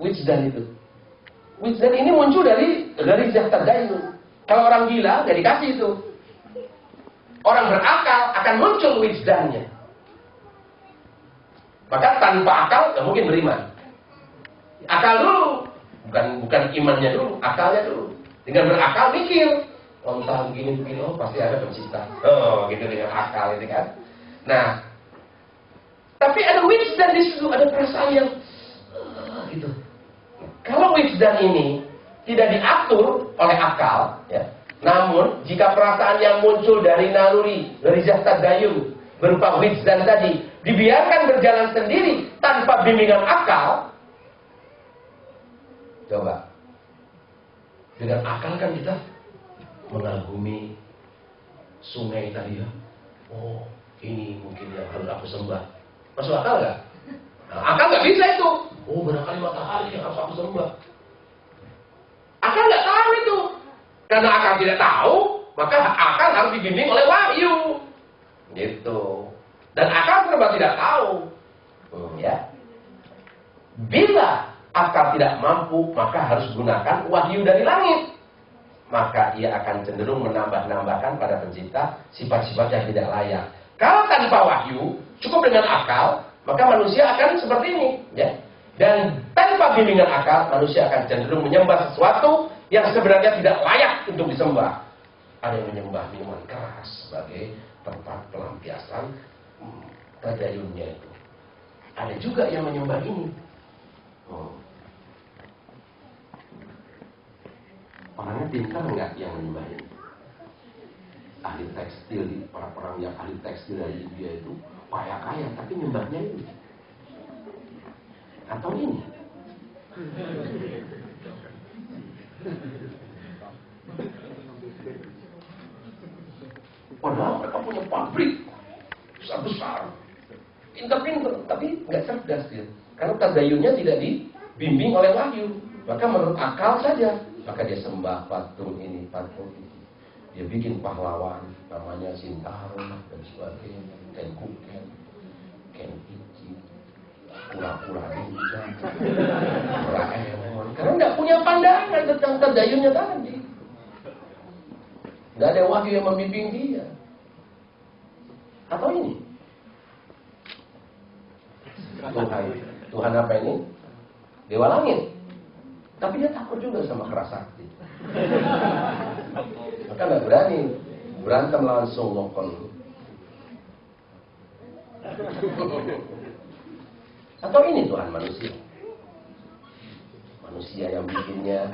Wijdan itu. Wijdan ini muncul dari gharizah tadayyun. Kalau orang gila gak dikasih itu. Orang berakal akan muncul wijdannya. Maka tanpa akal gak mungkin beriman. Akal dulu, bukan imannya dulu, akalnya dulu. Dengan berakal mikir. Oh, entah begini, oh pasti ada pencipta. Oh, gitu dengan akal ini kan. Nah, tapi ada wijdan di situ, ada perasaan yang gitu. Kalau wijdan ini tidak diatur oleh akal, ya. Namun jika perasaan yang muncul dari naluri gharizah tadayyun berupa wijdan tadi dibiarkan berjalan sendiri tanpa bimbingan akal, coba dengan akal kan kita mengagumi sungai tadi ya. Oh, ini mungkin yang harus aku sembah. Masuk akal nggak? Nah, akal nggak bisa itu. Oh, barangkali matahari yang harus aku sembah. Akal nggak tahu itu. Karena akal tidak tahu, maka akal harus dibimbing oleh wahyu. Gitu. Dan akal serba tidak tahu. Ya. Bila akal tidak mampu, maka harus gunakan wahyu dari langit. Maka ia akan cenderung menambah-nambahkan pada pencipta sifat-sifat yang tidak layak. Kalau tanpa wahyu, cukup dengan akal, maka manusia akan seperti ini, ya. Dan tanpa bimbingan akal, manusia akan cenderung menyembah sesuatu yang sebenarnya tidak layak untuk disembah. Ada yang menyembah minuman keras sebagai tempat pelampiasan tadayunnya itu. Ada juga yang menyembah ini. Orangnya pintar nggak yang menyembah ini? Ahli tekstil, orang-orang yang ahli tekstil dari India itu kaya-kaya, tapi nyembahnya ini. Atau ini? Padahal mereka punya pabrik besar-besar, pintar-pintar, tapi nggak cerdas dia. Karena tadayunnya tidak dibimbing oleh wahyu. Maka menurut akal saja, maka dia sembah patung ini, patung ini. Dia bikin pahlawan namanya Sintaro dan sebagainya, Ken Kuken, Ken Ichi, kura-kura juga, Doraemon. Karena nggak punya pandangan tentang tadayunnya tadi. Nggak ada wahyu yang membimbing dia. Atau ini? Tuhan apa ini? Dewa langit. Tapi dia takut juga sama keras sakti. Maka nggak berani berantem lawan Sun Wukong. Atau ini Tuhan manusia. Manusia yang bikinnya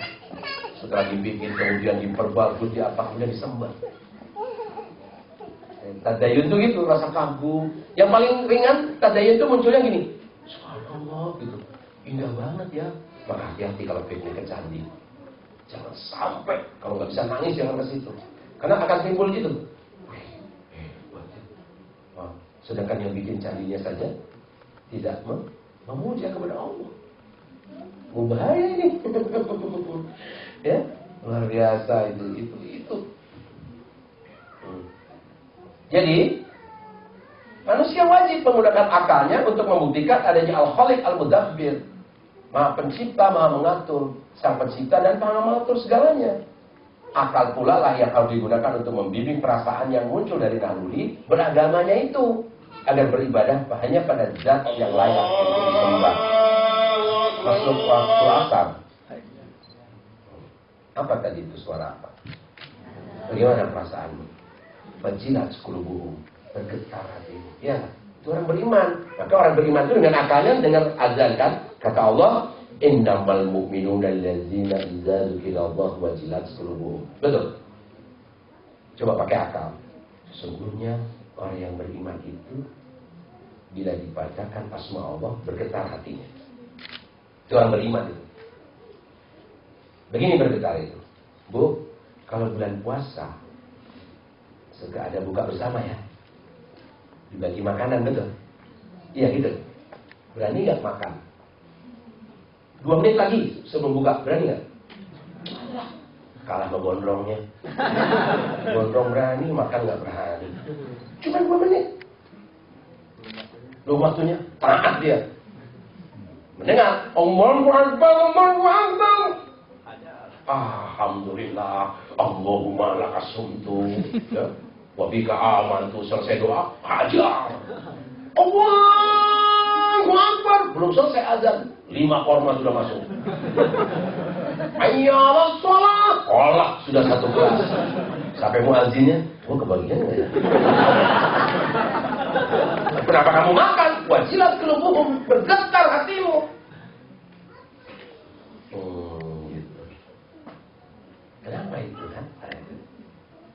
setelah dibikin kemudian diperbagus di apa kemudian disembah. Tadayun itu gitu, rasa kagum. Yang paling ringan tadayun itu munculnya gini. Subhanallah gitu. Indah banget ya. Maka hati-hati kalau piknik ke candi. Jangan sampai kalau nggak bisa nangis jangan ke situ. Karena akan timbul gitu. Sedangkan yang bikin candinya saja tidak memuja kepada Allah. Bahaya ini. Ya, luar biasa itu. Jadi manusia wajib menggunakan akalnya untuk membuktikan adanya Al-Khaliq Al-Mudabbir, Maha Pencipta, Maha Mengatur, Sang Pencipta dan Maha Mengatur segalanya. Akal pula lah yang harus digunakan untuk membimbing perasaan yang muncul dari naluri beragamanya itu agar beribadah hanya pada zat yang layak untuk disembah. Masuk waktu asar. Apa tadi itu suara apa? Bagaimana perasaanmu? Bajilat qulubuhum, bergetar hati. Ya, itu orang beriman. Maka orang beriman itu dengan akalnya dengan azan kan. Kata Allah, innamal mu'minuna allazina idza dzukirallahu wajilat qulubuhum. Betul. Coba pakai akal. Sesungguhnya orang yang beriman itu bila dibacakan asma Allah bergetar hatinya. Itu orang beriman itu. Begini bergetar itu. Bu, kalau bulan puasa suka ada buka bersama ya. Dibagi makanan betul. Iya gitu. Berani nggak makan? 2 menit lagi sebelum buka, berani nggak? Kalah sama gondrongnya. Gondrong berani, makan nggak berani. Cuma 2 menit. Belum waktunya, taat dia. Mendengar, Allahu Akbar, Allahu Akbar. Alhamdulillah, Allahumma lakasumtu. Ya. Wabika amantu, selesai doa, hajar. Allahu Akbar. Belum selesai azan, 5 korma sudah masuk. Ayyala sholat. Kolak sudah 1 gelas. Sampai muazzinnya, kebagian nggak ya? Kenapa kamu makan? Wajilat qulubuhum, bergetar hatimu. Gitu. Kenapa itu kan?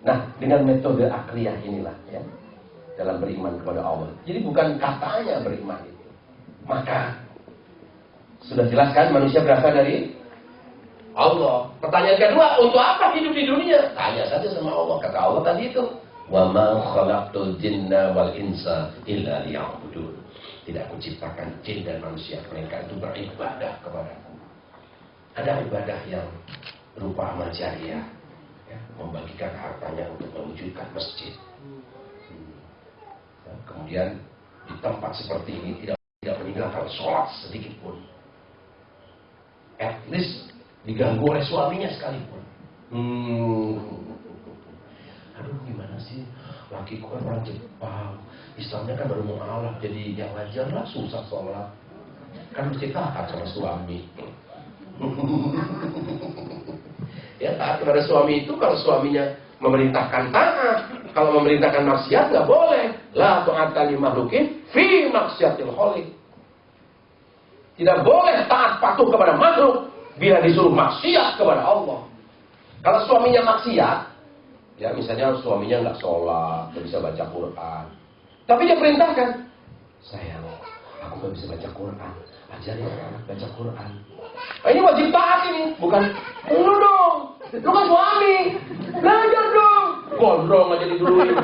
Nah, dengan metode akliyah inilah ya, dalam beriman kepada Allah. Jadi bukan katanya beriman itu. Maka sudah jelaskan manusia berasal dari Allah. Pertanyaan kedua, untuk apa hidup di dunia? Tanya saja sama Allah. Kata Allah tadi itu, wa ma khalaqtul jinna wal insa illa liya'budun. Tidak aku ciptakan jin dan manusia, mereka itu beribadah kepadaku. Ada ibadah yang berupa amal jariah, ya, membagikan hartanya untuk mewujudkan masjid. Kemudian di tempat seperti ini tidak meninggalkan sholat sedikit pun. At least diganggu oleh suaminya sekalipun. Aduh, gimana sih? Lakiku kan orang Jepang, Islamnya kan baru mualaf, jadi yang ngajar lah susah sholat. Kan mesti taat sama suami. Ya, taat kepada suami itu kalau suaminya memerintahkan taat, kalau memerintahkan maksiat nggak boleh. La ta'ata li makhluqin fi maksiatil khaliq. Tidak boleh taat patuh kepada makhluk bila disuruh maksiat kepada Allah. Kalau suaminya maksiat, ya misalnya suaminya nggak sholat, nggak bisa baca Quran, tapi dia perintahkan, sayang, aku nggak bisa baca Quran, ajarin anak baca Quran. Nah, ini wajib taat ini, bukan lu dong, lu kan suami, belajar dong, gondrong aja diduluin.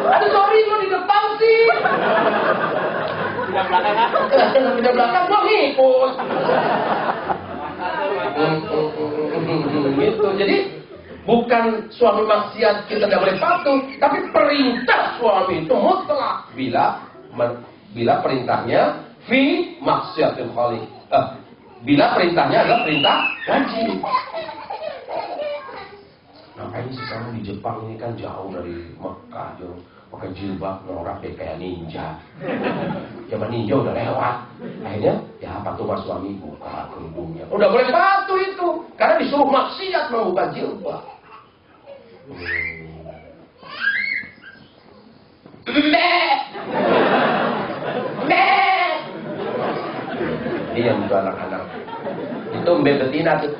Aduh sorry, lu di depan sih. Tidak belakang gua ngikut. Jadi bukan suami maksiat kita tidak boleh patuh, tapi perintah suami itu mutlak bila perintahnya fi maksiatil khaliq. Bila perintahnya adalah perintah wajib. Ngapain sih kamu di Jepang ini kan jauh dari Mekah, jauh pakai jilbab norak deh kayak ninja. Zaman ninja udah lewat. Akhirnya ya patuh sama suami, buka kerudungnya. Udah boleh patuh itu karena disuruh maksiat membuka jilbab. Ini yang untuk anak-anak. Itu mbak betina tuh.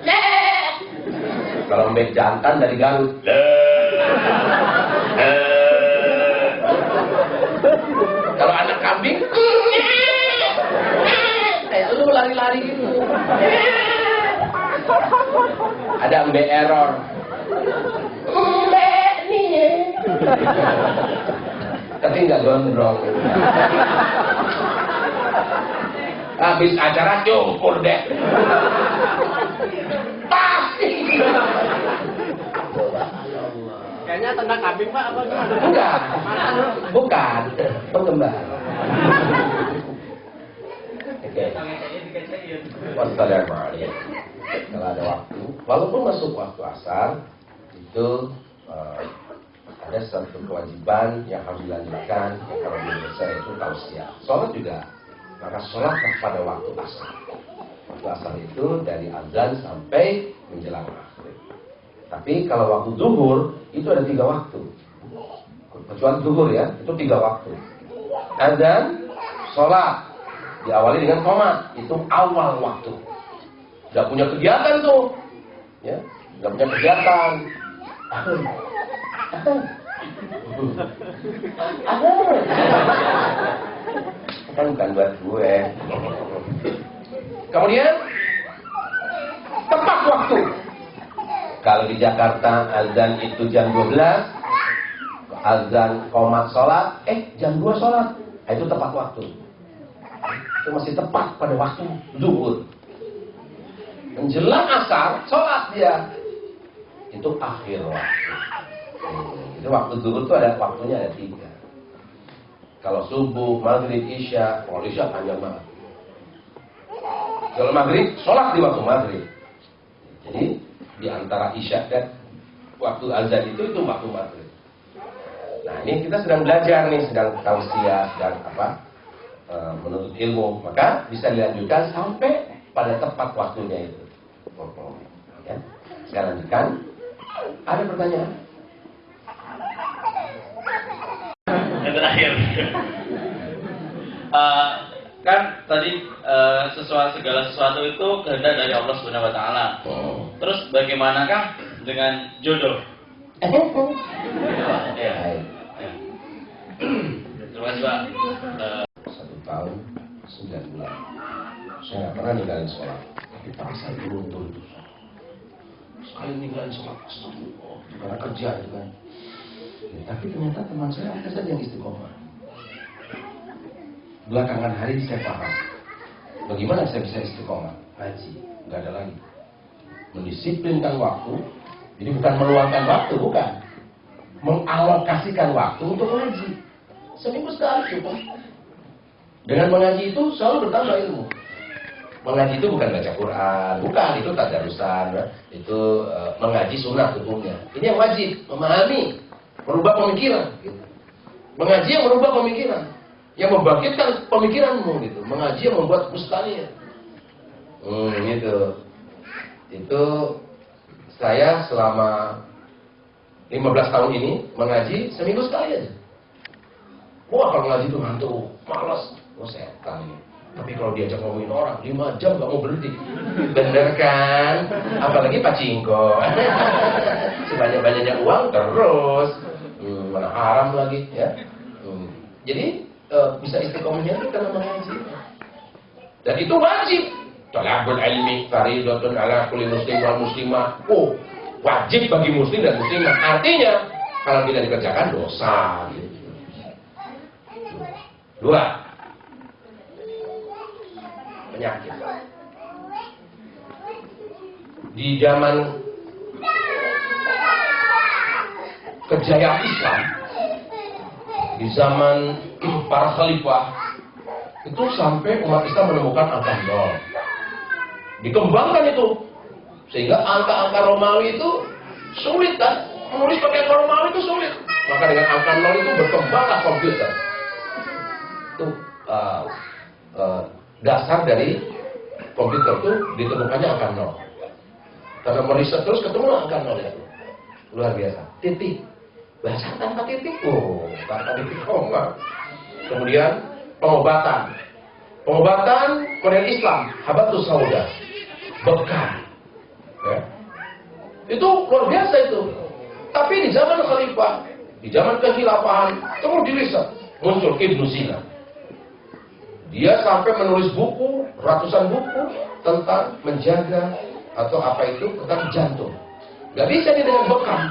Kalau mbak jantan dari Garut. Kalau anak kambing, kayak lu lari-lari gitu. Ada mbak error. Mbak nih. Tapi nggak gondrong. Habis acara cukur deh. Pasti. Kayaknya tentang kambing Pak apa gimana? Enggak. Bukan. Penggemar. Oke. Wassalamualaikum. Kalau ada waktu, walaupun masuk waktu asar, itu ada satu kewajiban yang harus dilanjutkan. Yang kalau belum selesai itu tausiah. Sholat juga. Maka sholatlah pada waktu asar. Waktu asar itu dari azan sampai menjelang maghrib. Tapi kalau waktu zuhur itu ada 3 waktu. Kecuali zuhur ya, itu 3 waktu. Azan, sholat, diawali dengan qomat, itu awal waktu. Gak punya kegiatan tuh, ya, gak punya kegiatan. Kan bukan buat gue. Kemudian tepat waktu. Kalau di Jakarta azan itu jam 12, azan qomat sholat, jam 2 sholat, itu tepat waktu. Itu masih tepat pada waktu zuhur. Menjelang asar sholat dia, itu akhir waktu. Itu waktu zuhur itu ada waktunya ada 3. Kalau subuh, maghrib, isya, kalau isya panjang banget. Kalau maghrib, sholat di waktu maghrib. Jadi di antara isya dan waktu azan itu waktu maghrib. Nah ini kita sedang belajar nih, sedang tausiah, sedang menuntut ilmu. Maka bisa dilanjutkan sampai pada tepat waktunya itu. Ya. Saya lanjutkan. Ada pertanyaan? Yang terakhir, kan tadi segala sesuatu itu kehendak dari Allah Subhanahu Wa Taala. Terus bagaimanakah dengan jodoh? Ya. Terima kasih Pak. 1 tahun 9 bulan. Saya nggak pernah ninggalin sholat. Tapi terasa beruntung itu. Sekali ninggalin sholat, astagfirullah, karena kerja itu kan. Ya, tapi ternyata teman saya ada saja yang istiqomah. Belakangan hari saya paham. Bagaimana saya bisa istiqomah? Ngaji, nggak ada lagi. Mendisiplinkan waktu. Jadi bukan meluangkan waktu, bukan. Mengalokasikan waktu untuk ngaji. Seminggu sekali cukup. Dengan mengaji itu selalu bertambah ilmu. Mengaji itu bukan baca Quran, bukan, itu tadarusan, itu mengaji sunnah hukumnya. Ini yang wajib, memahami, merubah pemikiran. Gitu. Mengaji yang merubah pemikiran, yang membangkitkan pemikiranmu, gitu. Mengaji yang membuat mustahil. Gitu. Itu saya selama 15 tahun ini mengaji seminggu sekali aja. Wah kalau ngaji itu ngantuk, malas, setan ini. Tapi kalau diajak ngomongin orang 5 jam gak mau berhenti. Bener kan? Apalagi pacingko. Sebanyak-banyaknya uang terus. Mana haram lagi ya. Jadi bisa istiqomahnya itu karena mengaji. Dan itu wajib. Talabul ilmi faridatun ala kulli muslim wal muslimah. Oh, wajib bagi muslim dan muslimah. Artinya kalau tidak dikerjakan dosa gitu. 2. Penyakit. Di zaman kejayaan Islam di zaman para khalifah itu sampai umat Islam menemukan angka 0. Dikembangkan itu sehingga angka-angka Romawi itu sulit kan, menulis pakai angka Romawi itu sulit. Maka dengan angka 0 itu berkembanglah komputer. Itu dasar dari komputer itu ditemukannya angka 0. Karena meriset terus ketemu angka 0 itu. Luar biasa. Titik. Bahasa tanpa titik. Tanpa titik koma. Kemudian pengobatan. Pengobatan model Islam. Habatus sauda. Bekam. Ya. Itu luar biasa itu. Tapi di zaman khalifah, di zaman kekhilafahan, terus diriset. Muncul Ibnu Sina. Dia sampai menulis buku, ratusan buku tentang menjaga atau apa itu tentang jantung. Gak bisa dia dengan bekam.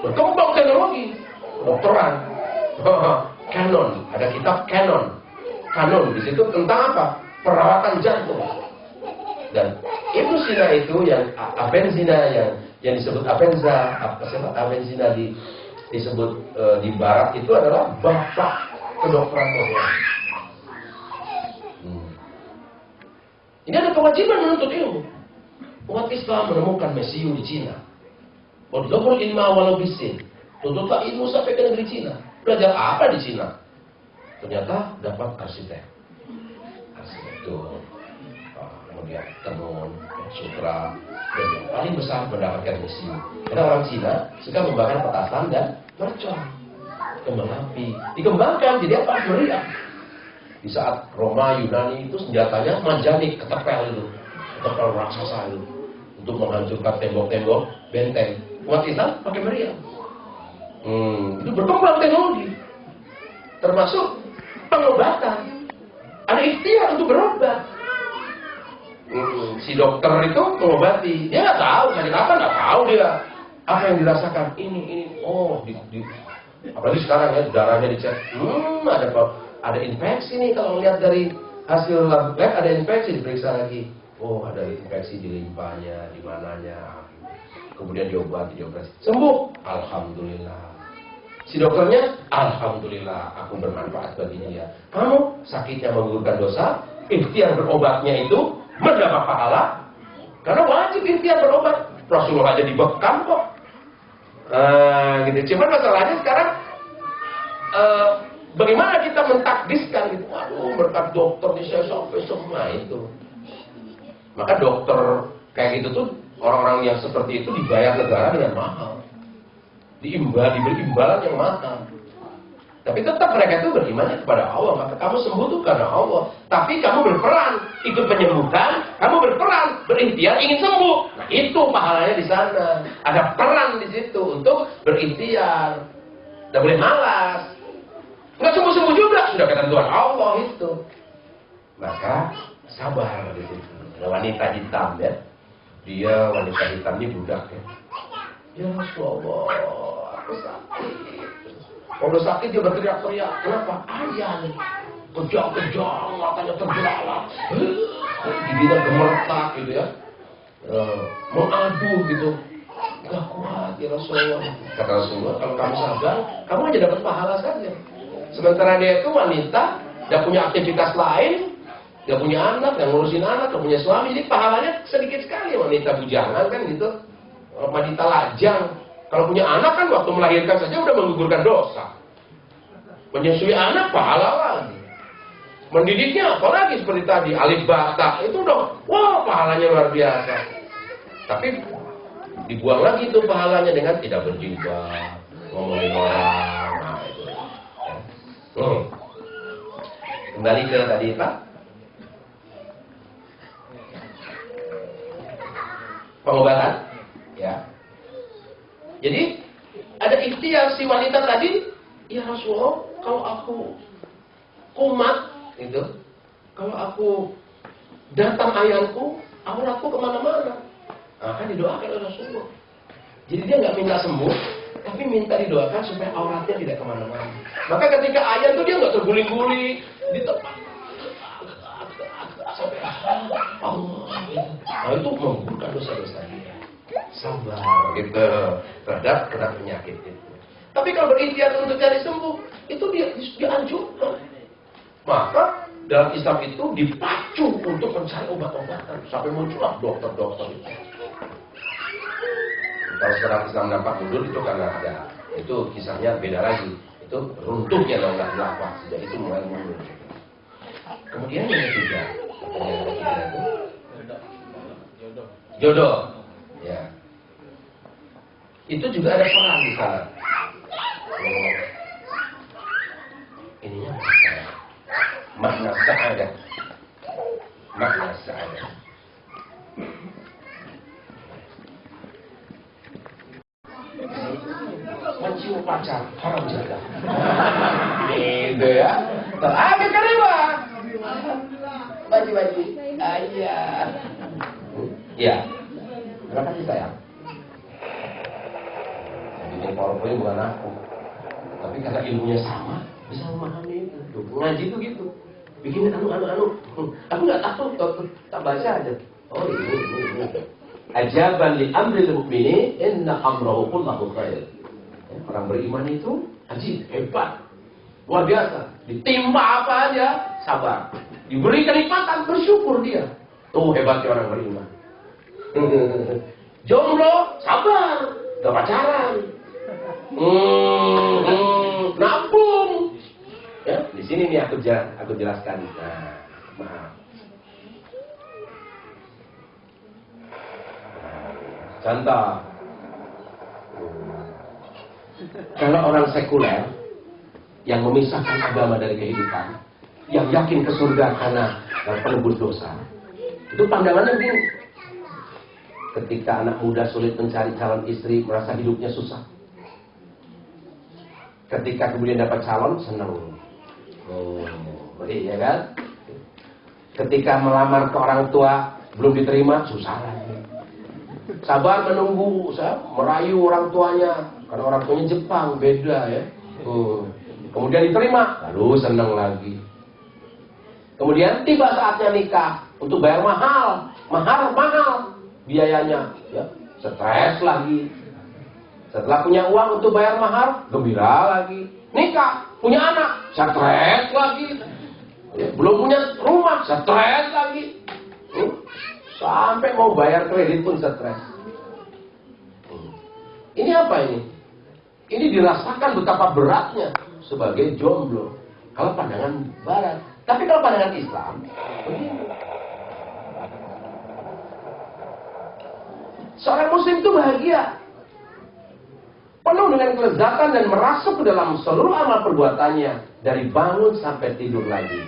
Berkembang teknologi, kedokteran, kanon, ada kitab kanon. Kanon di situ tentang apa? Perawatan jantung. Dan Ibnu Sina itu yang Avenzina yang disebut Avenza, Avenzina disebut di Barat itu adalah bapak kedokteran modern. Ini ada kewajiban menuntut ilmu. Umat Islam menemukan mesiu di Cina. Udhurul ilma walau bisin. Tuntutlah ilmu sampai ke negeri Cina. Belajar apa di Cina? Ternyata dapat arsitek. Arsitektur. Kemudian tenun, sutra. Dan yang paling besar mendapatkan mesiu. Karena orang Cina suka membakar petasan dan mercon. Kembang api. Dikembangkan jadi apa? Meriam. Di saat Roma, Yunani itu senjatanya manjanik, ketepel itu. Ketepel raksasa itu. Untuk menghancurkan tembok-tembok benteng. Umat Islam pakai meriam. Itu berkembang teknologi. Termasuk pengobatan. Ada ikhtiar untuk berobat. Si dokter itu mengobati. Dia nggak tahu sakit apa, nggak tahu dia. Apa yang dirasakan? Ini. Oh, apalagi sekarang ya darahnya dicek. Ada infeksi nih kalau lihat dari hasil lab ada infeksi, diperiksa lagi. Oh, ada infeksi di limpahnya, di mananya. Kemudian dioperasi. Sembuh. Alhamdulillah. Si dokternya, alhamdulillah, aku bermanfaat bagi dia. Kamu sakitnya menggugurkan dosa, ikhtiar berobatnya itu mendapat pahala. Karena wajib ikhtiar berobat. Rasulullah aja dibekam kok. Gitu. Cuman masalahnya sekarang bagaimana kita mentakdiskan gitu. Aduh, berkat dokter di saya sampai semua itu. Maka dokter kayak gitu tuh orang-orang yang seperti itu dibayar negara dengan mahal. Diberi imbalan yang mahal. Tapi tetap mereka itu berimannya kepada Allah. Maka kamu sembuh tuh karena Allah. Tapi kamu berperan ikut menyembuhkan. Kamu berperan berikhtiar ingin sembuh. Nah itu pahalanya di sana. Ada peran di situ untuk berikhtiar. Tidak boleh malas. Nggak sembuh-sembuh juga sudah ketentuan Allah itu. Maka sabar di situ. Ada wanita hitam ya. Dia wanita hitam ini budak ya. Ya Rasulullah, aku sakit. Kalau udah sakit dia berteriak-teriak. Kenapa? Ayan. Kejang-kejang, matanya terbelalak. Giginya gemertak gitu ya. Mengadu gitu. Gak kuat ya Rasulullah. Kata Rasulullah, kalau kamu sabar, kamu hanya dapat pahala saja. Sementara dia itu wanita, dia punya aktivitas lain, dia punya anak, dia ngurusin anak, dia punya suami, jadi pahalanya sedikit sekali. Wanita bujangan kan gitu, wanita lajang. Kalau punya anak kan waktu melahirkan saja udah menggugurkan dosa. Menyusui anak pahala lagi. Mendidiknya apalagi seperti tadi, alif bata, itu udah, wah pahalanya luar biasa. Tapi dibuang lagi itu pahalanya dengan tidak berjilbab, ngomongin orang. Nah, itu. Kembali ke tadi Pak. Pengobatan, ya. Jadi ada ikhtiar si wanita tadi, ya Rasulullah, kalau aku kumat, gitu, kalau aku datang ayahku, auratku kemana-mana, nah, kan didoakan oleh Rasulullah. Jadi dia nggak minta sembuh, tapi minta didoakan supaya auratnya tidak kemana-mana. Maka ketika ayah itu dia nggak terguling-guling di tempat sampai Allah, nah itu menggugurkan dosa-dosa dia. Sabar gitu terhadap penyakit itu. Tapi kalau berikhtiar untuk cari sembuh, itu dianjurkan. Maka dalam Islam itu dipacu untuk mencari obat-obatan. Sampai muncullah dokter-dokter itu. Kalau sekarang Islam nampak mundur itu karena ada. Itu kisahnya beda lagi. Itu runtuhnya daulah khilafah. Sejak itu mulai mundur. Kemudian yang ketiga itu jodoh. Ya. Itu juga ada peran di sana. Ininya makna sa'adah. Makna sa'adah. Mencium pacar, haram jaga. Gitu ya. Terangkat kedua. Baju-baju. Ayah. Ya. Terima kasih sayang. Bikin PowerPoint bukan aku. Tapi karena ilmunya sama, bisa memahami itu. Ngaji itu gitu. Bikin anu. Aku nggak tahu, tak baca aja. Oh ini. Ajaban li amril mu'mini inna amrahu kullahu khair. Orang beriman itu ajib, hebat, luar biasa. Ditimpa apa aja, sabar. Diberi kenikmatan, bersyukur dia. Tuh hebatnya orang beriman. Jomblo, sabar, gak pacaran. Nabung. Ya, di sini nih aku jelaskan. Nah, maaf. Contoh. Kalau orang sekuler yang memisahkan agama dari kehidupan, yang yakin ke surga karena penebus dosa, itu pandangannya begini. Ketika anak muda sulit mencari calon istri, merasa hidupnya susah. Ketika kemudian dapat calon, senang. Iya kan? Ketika melamar ke orang tua, belum diterima, susah lagi. Sabar menunggu, merayu orang tuanya. Karena orang tuanya Jepang, beda ya. Kemudian diterima, lalu senang lagi. Kemudian tiba saatnya nikah, untuk bayar mahal biayanya, ya. Stres lagi. Setelah punya uang untuk bayar mahar, gembira lagi. Nikah, punya anak, stres lagi. Ya, belum punya rumah, stres lagi. Sampai mau bayar kredit pun stres. Ini apa ini? Ini dirasakan betapa beratnya sebagai jomblo. Kalau pandangan Barat. Tapi kalau pandangan Islam, begini. Seorang muslim itu bahagia. Penuh dengan kelezatan dan merasuk ke dalam seluruh amal perbuatannya. Dari bangun sampai tidur lagi.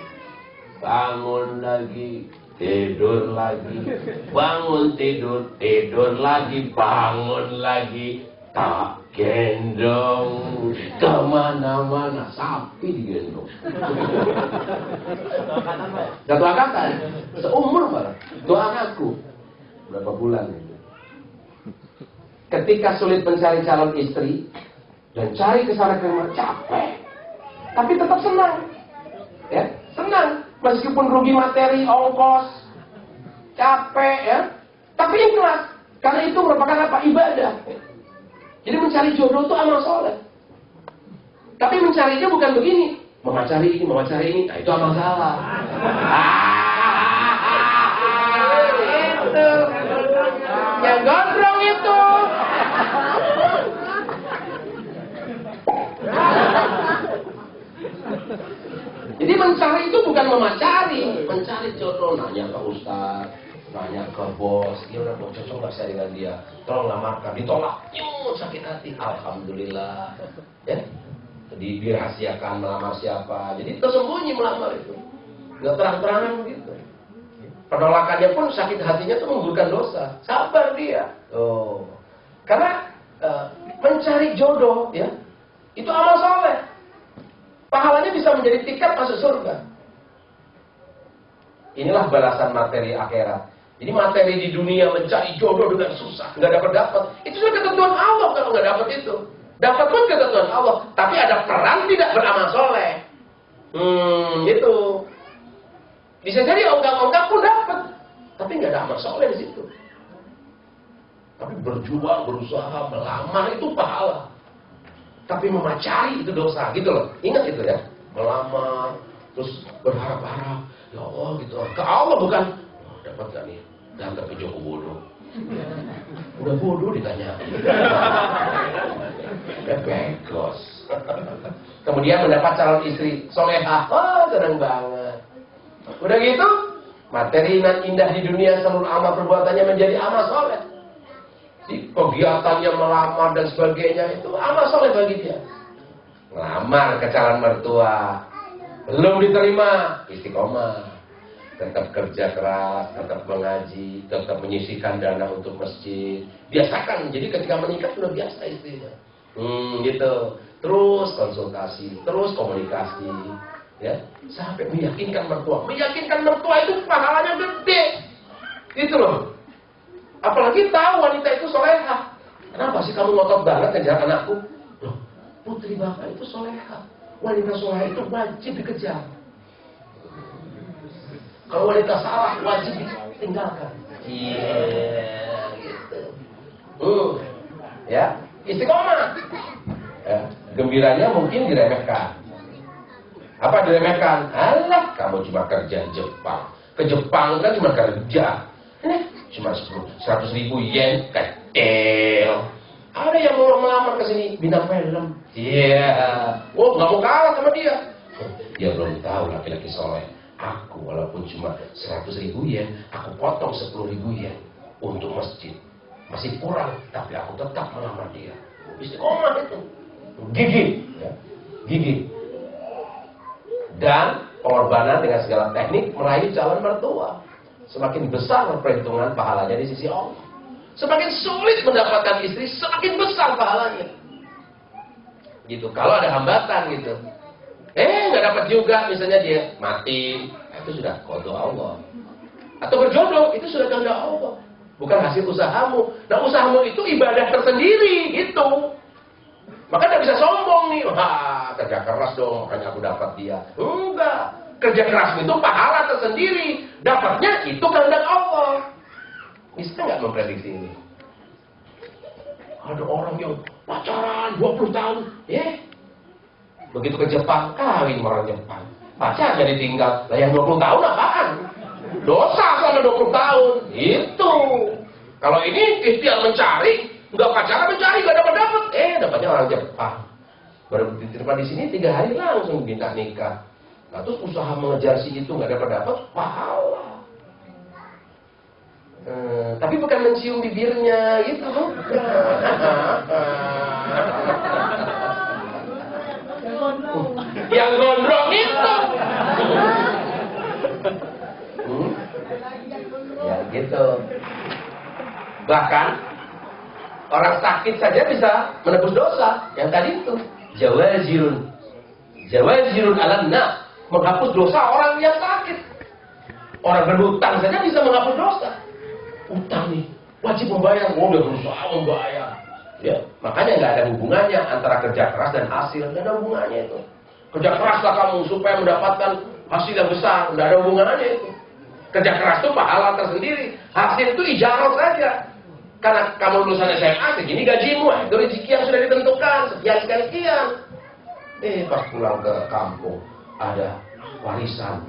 Bangun lagi, tidur lagi. Bangun tidur, tidur lagi, bangun lagi. Tak gendong kemana-mana, sapi digendong. Satu angkatan, seumur malah. Doa aku berapa bulan itu. Ketika sulit mencari calon istri dan cari kesana kemari, capek, tapi tetap senang, ya senang meskipun rugi materi, ongkos, capek, ya, tapi ikhlas karena itu merupakan apa? Ibadah. Jadi mencari jodoh itu amal soleh. Tapi mencarinya bukan begini, mau cari ini, nah itu amal salah. Itu yang gondrong itu. Jadi mencari itu bukan mencari jodoh, nanya ke ustaz, nanya ke bos, dia udah mau cocok nggak saya dengan dia, tolong lamarkan, ditolak, sakit hati, alhamdulillah, ya, dirahasiakan melamar siapa, jadi tersembunyi melamar itu, nggak terang-terangan begitu. Penolakannya pun sakit hatinya itu menggugurkan dosa, sabar dia, karena mencari jodoh, ya, itu amal soleh, pahalanya bisa menjadi tiket masuk surga. Inilah balasan materi akhirat. Jadi materi di dunia mencari jodoh dengan susah, nggak dapat. Itu sudah ketentuan Allah kalau nggak dapat itu. Dapat pun ketentuan Allah, tapi ada peran tidak beramal soleh. Itu. Bisa jadi onggak-onggak pun dapat, tapi nggak ada amal soleh di situ. Tapi berjuang, berusaha, melamar itu pahala. tapi memacari itu dosa, gitu loh. Ingat itu ya. Melamar, terus berharap-harap, ya Allah gitu. Ke Allah bukan, oh, dapat gak nih? Dapat ke Joko bodoh. Udah bodoh ditanya. Udah begos. Kemudian mendapat calon istri solehah, oh senang banget. Udah gitu, materi nan indah di dunia seluruh amal perbuatannya menjadi amal soleh. Di kegiatannya melamar dan sebagainya itu amal soleh bagi dia. Melamar ke calon mertua, belum diterima, istiqomah. Tetap kerja keras, tetap mengaji, tetap menyisihkan dana untuk masjid. Biasakan, jadi ketika menikah sudah biasa istrinya. Gitu. Terus konsultasi, terus komunikasi, ya, sampai meyakinkan mertua. Meyakinkan mertua itu pahalanya gede, gitu loh. Apalagi tahu wanita itu solehah. Kenapa sih kamu ngotot banget ngejar anakku? Loh, putri bapak itu solehah. Wanita solehah itu wajib dikejar. Kalau wanita salah, wajib ditinggalkan. Iya, gitu. Ya, istiqomah. Ya, gembiranya mungkin diremehkan. Apa diremehkan? Alah, kamu cuma kerja di Jepang. Ke Jepang kan cuma kerja. Ini cuma 100 ribu yen, kecil. Ada yang mau melamar ke sini, bintang film. Iya. Oh, nggak mau kalah sama dia. Dia belum tahu laki-laki soleh. Aku walaupun cuma 100 ribu yen, aku potong 10 ribu yen untuk masjid. Masih kurang, tapi aku tetap melamar dia. Istiqomah itu. Gigih. Ya. Gigih. Dan pengorbanan dengan segala teknik meraih calon mertua. Semakin besar perhitungan pahalanya di sisi Allah. Semakin sulit mendapatkan istri, semakin besar pahalanya. Gitu. Kalau ada hambatan gitu. Nggak dapat juga, misalnya dia mati, itu sudah qada Allah. Atau berjodoh, itu sudah kehendak Allah. Bukan hasil usahamu. Nah, usahamu itu ibadah tersendiri, gitu. Maka tidak bisa sombong nih. Wah, kerja keras dong, makanya aku dapat dia. Enggak. Kerja keras itu pahala tersendiri. Dapatnya itu kehendak Allah. Bisa nggak memprediksi ini? Ada orang yang pacaran 20 tahun, begitu ke Jepang, kawin orang Jepang. Pacarnya ditinggal. Lah yang 20 tahun apaan? Dosa selama 20 tahun. Itu. Kalau ini ikhtiar mencari, nggak pacaran mencari, nggak dapat. Dapatnya orang Jepang. Baru diterima di sini 3 hari langsung minta nikah. Nah, terus usaha mengejar si itu nggak dapat, pahala. Tapi bukan mencium bibirnya, gitu. Yang gondrong itu. Ya gitu. Bahkan orang sakit saja bisa menebus dosa. Yang tadi itu jawazirun alanna, menghapus dosa orang yang sakit. Orang berhutang saja bisa menghapus dosa. Utang nih wajib membayar, udah berusaha membayar. Ya, makanya nggak ada hubungannya antara kerja keras dan hasil, nggak ada hubungannya itu. Kerja keraslah kamu supaya mendapatkan hasil yang besar, nggak ada hubungannya itu. Kerja keras itu pahala tersendiri, hasil itu ijarah saja. Karena kamu lulusan SMA, segini gajimu, itu rezeki yang sudah ditentukan, sekian. Pas pulang ke kampung ada warisan,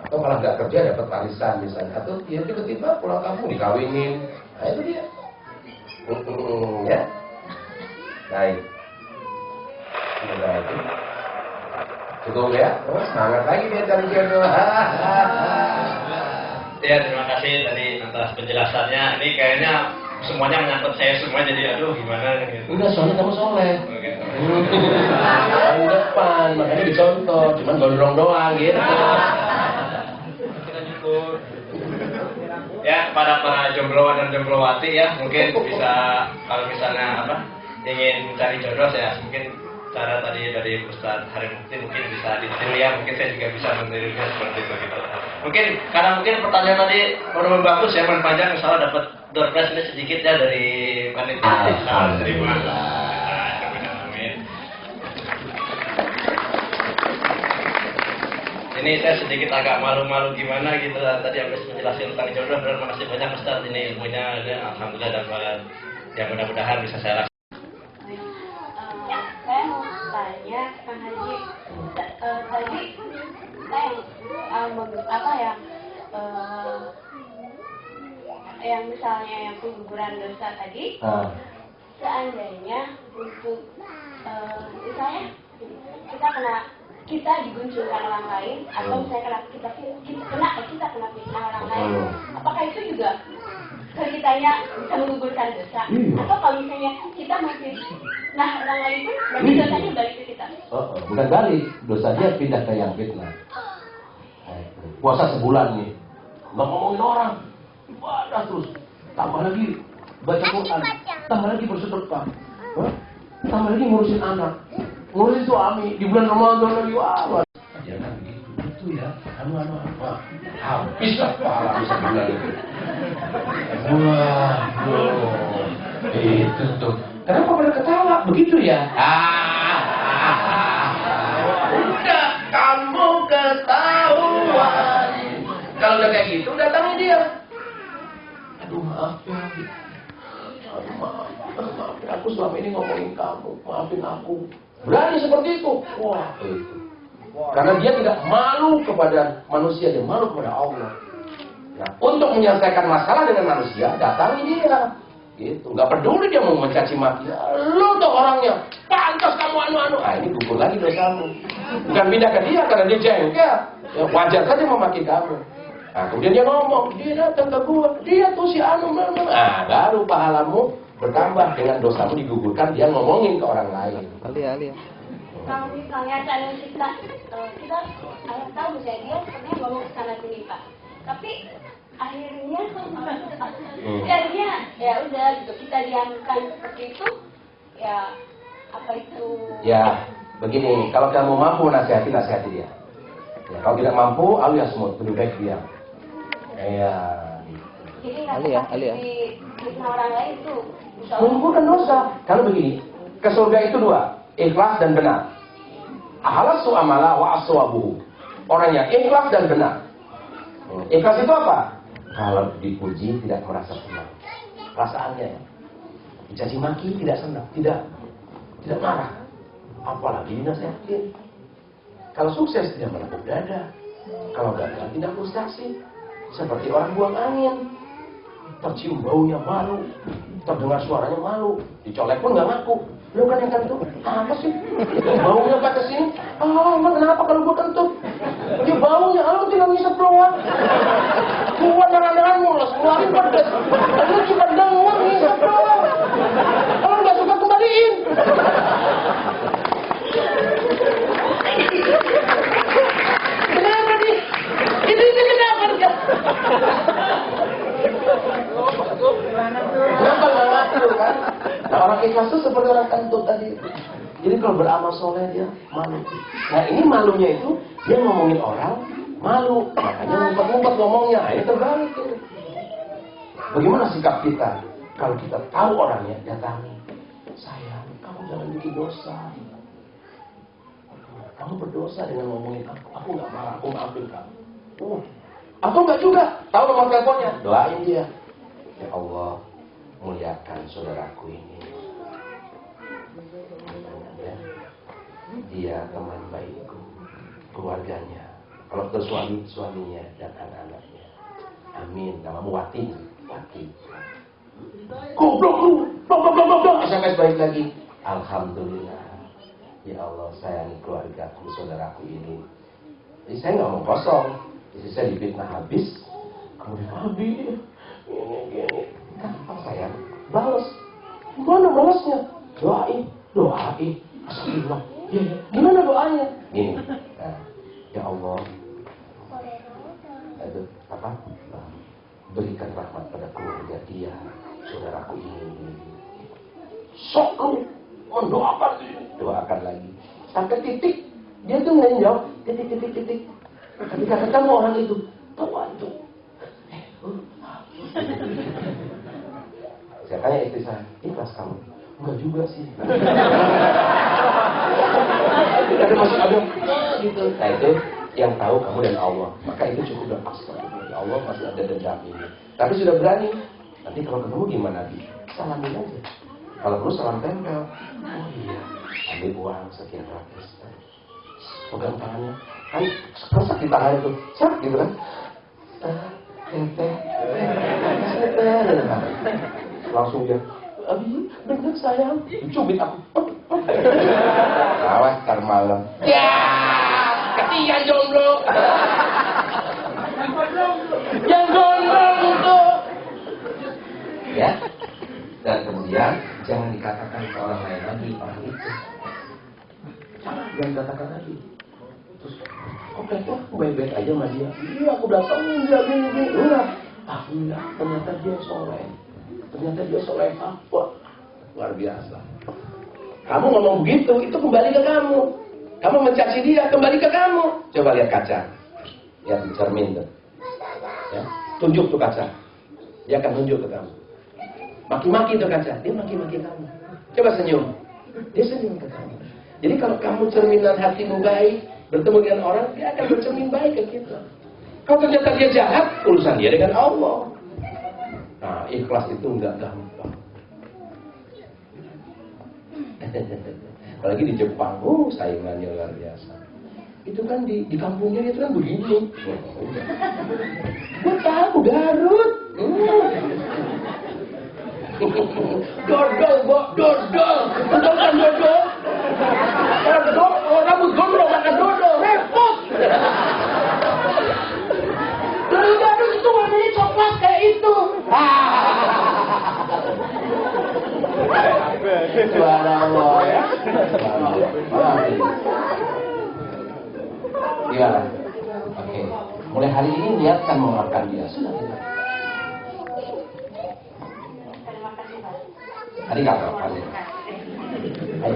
atau malah nggak kerja dapat warisan misalnya, atau dia tiba-tiba pulang kampung dikawinin, nah itu dia. Ya, baik. Semoga itu cukup ya. Semangat lagi dia cari jodoh. Ya, terima kasih tadi atas penjelasannya. Ini kayaknya semuanya menyangkut saya semua, jadi aduh gimana gitu. Udah, soalnya kamu soleh. Gitu. Yang depan, makanya dicontoh. Cuman gondrong doang gitu. Kita cukup. Ya, para jombloan dan jomblowati ya, mungkin bisa kalau misalnya ingin mencari jodoh ya, mungkin cara tadi dari Ustadz Harimukti mungkin bisa ditiru ya, mungkin saya juga bisa menirunya seperti itu gitu. Mungkin pertanyaan tadi benar bagus ya, panjang, misalnya dapat door prize ini sedikit ya dari panitia. Alhamdulillah. Ini saya sedikit agak malu-malu gimana gitu tadi habis menjelaskan tentang jodoh. Terima kasih banyak Ustaz, ini ilmunya alhamdulillah, dan ya mudah-mudahan bisa saya laksanakan. Kang Haji. Tadi saya yang misalnya yang pengguguran dosa tadi, seandainya untuk misalnya kita diguncurkan orang lain, atau misalnya kita kena fitnah orang lain, apakah itu juga kitanya bisa menggugurkan dosa? Atau kalau misalnya kita masih orang lain pun berarti dosanya balik ke kita? Bukan balik, dosa dia pindah ke yang fitnah. Puasa sebulan nih, nggak ngomongin orang, ibadah terus, tambah lagi baca Quran, tambah lagi bersedekah, tambah lagi ngurusin anak, ngurusin suami di bulan Ramadan lagi, wah. Jangan begitu ya, habis lah pahala bisa bilang itu. Waduh, itu tuh. Kenapa pada ketawa begitu ya? Udah kamu ketahuan. Kalau udah kayak gitu, datangi dia. Aduh maaf ya. Aduh maaf ya. Aku selama ini ngomongin kamu, maafin aku. Berani seperti itu. Wah itu. Karena dia tidak malu kepada manusia, dia malu kepada Allah. Nah, untuk menyelesaikan masalah dengan manusia, datangi dia. Gitu. Nggak peduli dia mau mencaci maki. Lu tuh orangnya, pantas kamu anu-anu. Ini gugur lagi dosamu. Bukan pindah ke dia karena dia jengkel. Ya, wajar saja memaki kamu. Nah, kemudian dia ngomong, dia datang ke gua, dia tuh si anu. Baru pahalamu bertambah dengan dosamu digugurkan, dia ngomongin ke orang lain. Ali. Kalau misalnya kita tahu misalnya dia sebenarnya ngomong ke sana sini Pak, tapi akhirnya ya udah gitu, kita diamkan seperti itu, ya apa itu? Ya begini, kalau kamu mampu nasihati dia. Ya, kalau tidak mampu, alias smooth, lebih baik diam. Jadi nggak di fitnah orang lain itu mengumpulkan dosa. Kalau begini, ke surga itu dua, ikhlas dan benar. Ahalasu amala wa aswabuhu. Orang yang ikhlas dan benar. Ikhlas itu apa? Kalau dipuji tidak merasa senang. Perasaannya ya. Dicaci maki tidak senang, tidak marah. Apalagi dinasihatin. Kalau sukses dia menepuk dada. Kalau gagal tidak frustasi. Seperti orang buang angin. Tercium baunya malu, terdengar suaranya malu, dicolek pun nggak ngaku. Lu kan yang kentut, apa sih? Baunya ke sini. Emang kenapa kalau gua kentut? Ya baunya, lu tinggal ngisep doang. Gua jangan mulas, keluarin pedes. Lu cuma denger ngisep doang. Kalau nggak suka kembaliin. Kenapa nih? Ini kenapa nih? Kenapa nggak ngaku kan? Nah, orang ikhlas itu seperti orang kentut tadi. Jadi kalau beramal soleh dia malu. Nah ini malunya itu dia ngomongin orang malu, makanya ngumpet-ngumpet ngomongnya. Ini terbalik ini. Bagaimana sikap kita? Kalau kita tahu orangnya, datangi. Sayang, kamu jangan bikin dosa. Kamu berdosa dengan ngomongin aku. Aku nggak marah, aku maafin kamu. Atau enggak juga, tahu nomor teleponnya, doain dia. Ya Allah, muliakan saudaraku ini. Ya. Dia teman baikku, keluarganya. Kalau ke suaminya dan anak-anaknya. Amin. Namamu Wati. Goblok lu, goblok. SMS baik lagi. Alhamdulillah. Ya Allah, sayangi keluargaku, saudaraku ini. Jadi saya nggak mau kosong. Jadi saya difitnah habis. Kemudian habis. Gini. Kenapa sayang? Balas. Gimana balasnya? Doain. Astagfirullah. Ya. Gimana doanya? Gini. Nah, ya Allah. Aduh, berikan rahmat pada keluarga dia, saudaraku ini. Sok lu mendoakan, doakan lagi. Sampai titik, dia tuh nggak jawab. Titik. Ketika ketemu orang itu, tahu. Saya tanya istri saya, ikhlas kamu? Enggak juga sih. ada gitu. Nah itu yang tahu kamu dan Allah. Maka itu cukup dan astagfirullah. Ya Allah masih ada dendam ini. Tapi sudah berani. Nanti kalau ketemu gimana Bi? Salamin aja. Kalau perlu salam tempel. Oh iya. ambil uang sekian ratus, pegang tangannya, kan sakit tangan itu, sakit gitu kan, langsung dia, bener sayang, cubit aku, awas ntar malam, ya, ketiga jomblo, yang gondrong itu, ya. Dan kemudian jangan dikatakan ke orang lain lagi orang itu. Jangan dikatakan lagi. Terus, oke, aku baik-baik aja sama dia. Iya, aku datangin dia gini. Enggak. Enggak. Ternyata dia soleh. Wah, luar biasa. Kamu ngomong begitu, itu kembali ke kamu. Kamu mencaci dia, kembali ke kamu. Coba lihat kaca. Lihat di cermin tuh. Ya, tunjuk tuh kaca. Dia akan tunjuk ke kamu. Maki-maki itu kaca, dia maki-maki kamu. Coba senyum, dia senyum ke kamu. Jadi kalau kamu cerminan hatimu baik, bertemu dengan orang, dia akan bercermin baik ke kita. Kalau ternyata dia jahat, urusan dia dengan Allah. Nah, ikhlas itu nggak gampang. Apalagi di Jepang, saingannya luar biasa. Itu kan di kampungnya itu kan begini. Gue tahu Garut. Dodol, dodol. Betul kan dodol? Rambut gondrong makan dodol, repot. Dari Garut itu warnanya coklat kayak itu. Subhanallah ya. Gimana? Oke. Mulai hari ini niatkan memaafkan dia. Sudah tidak. Arigato. Ayo.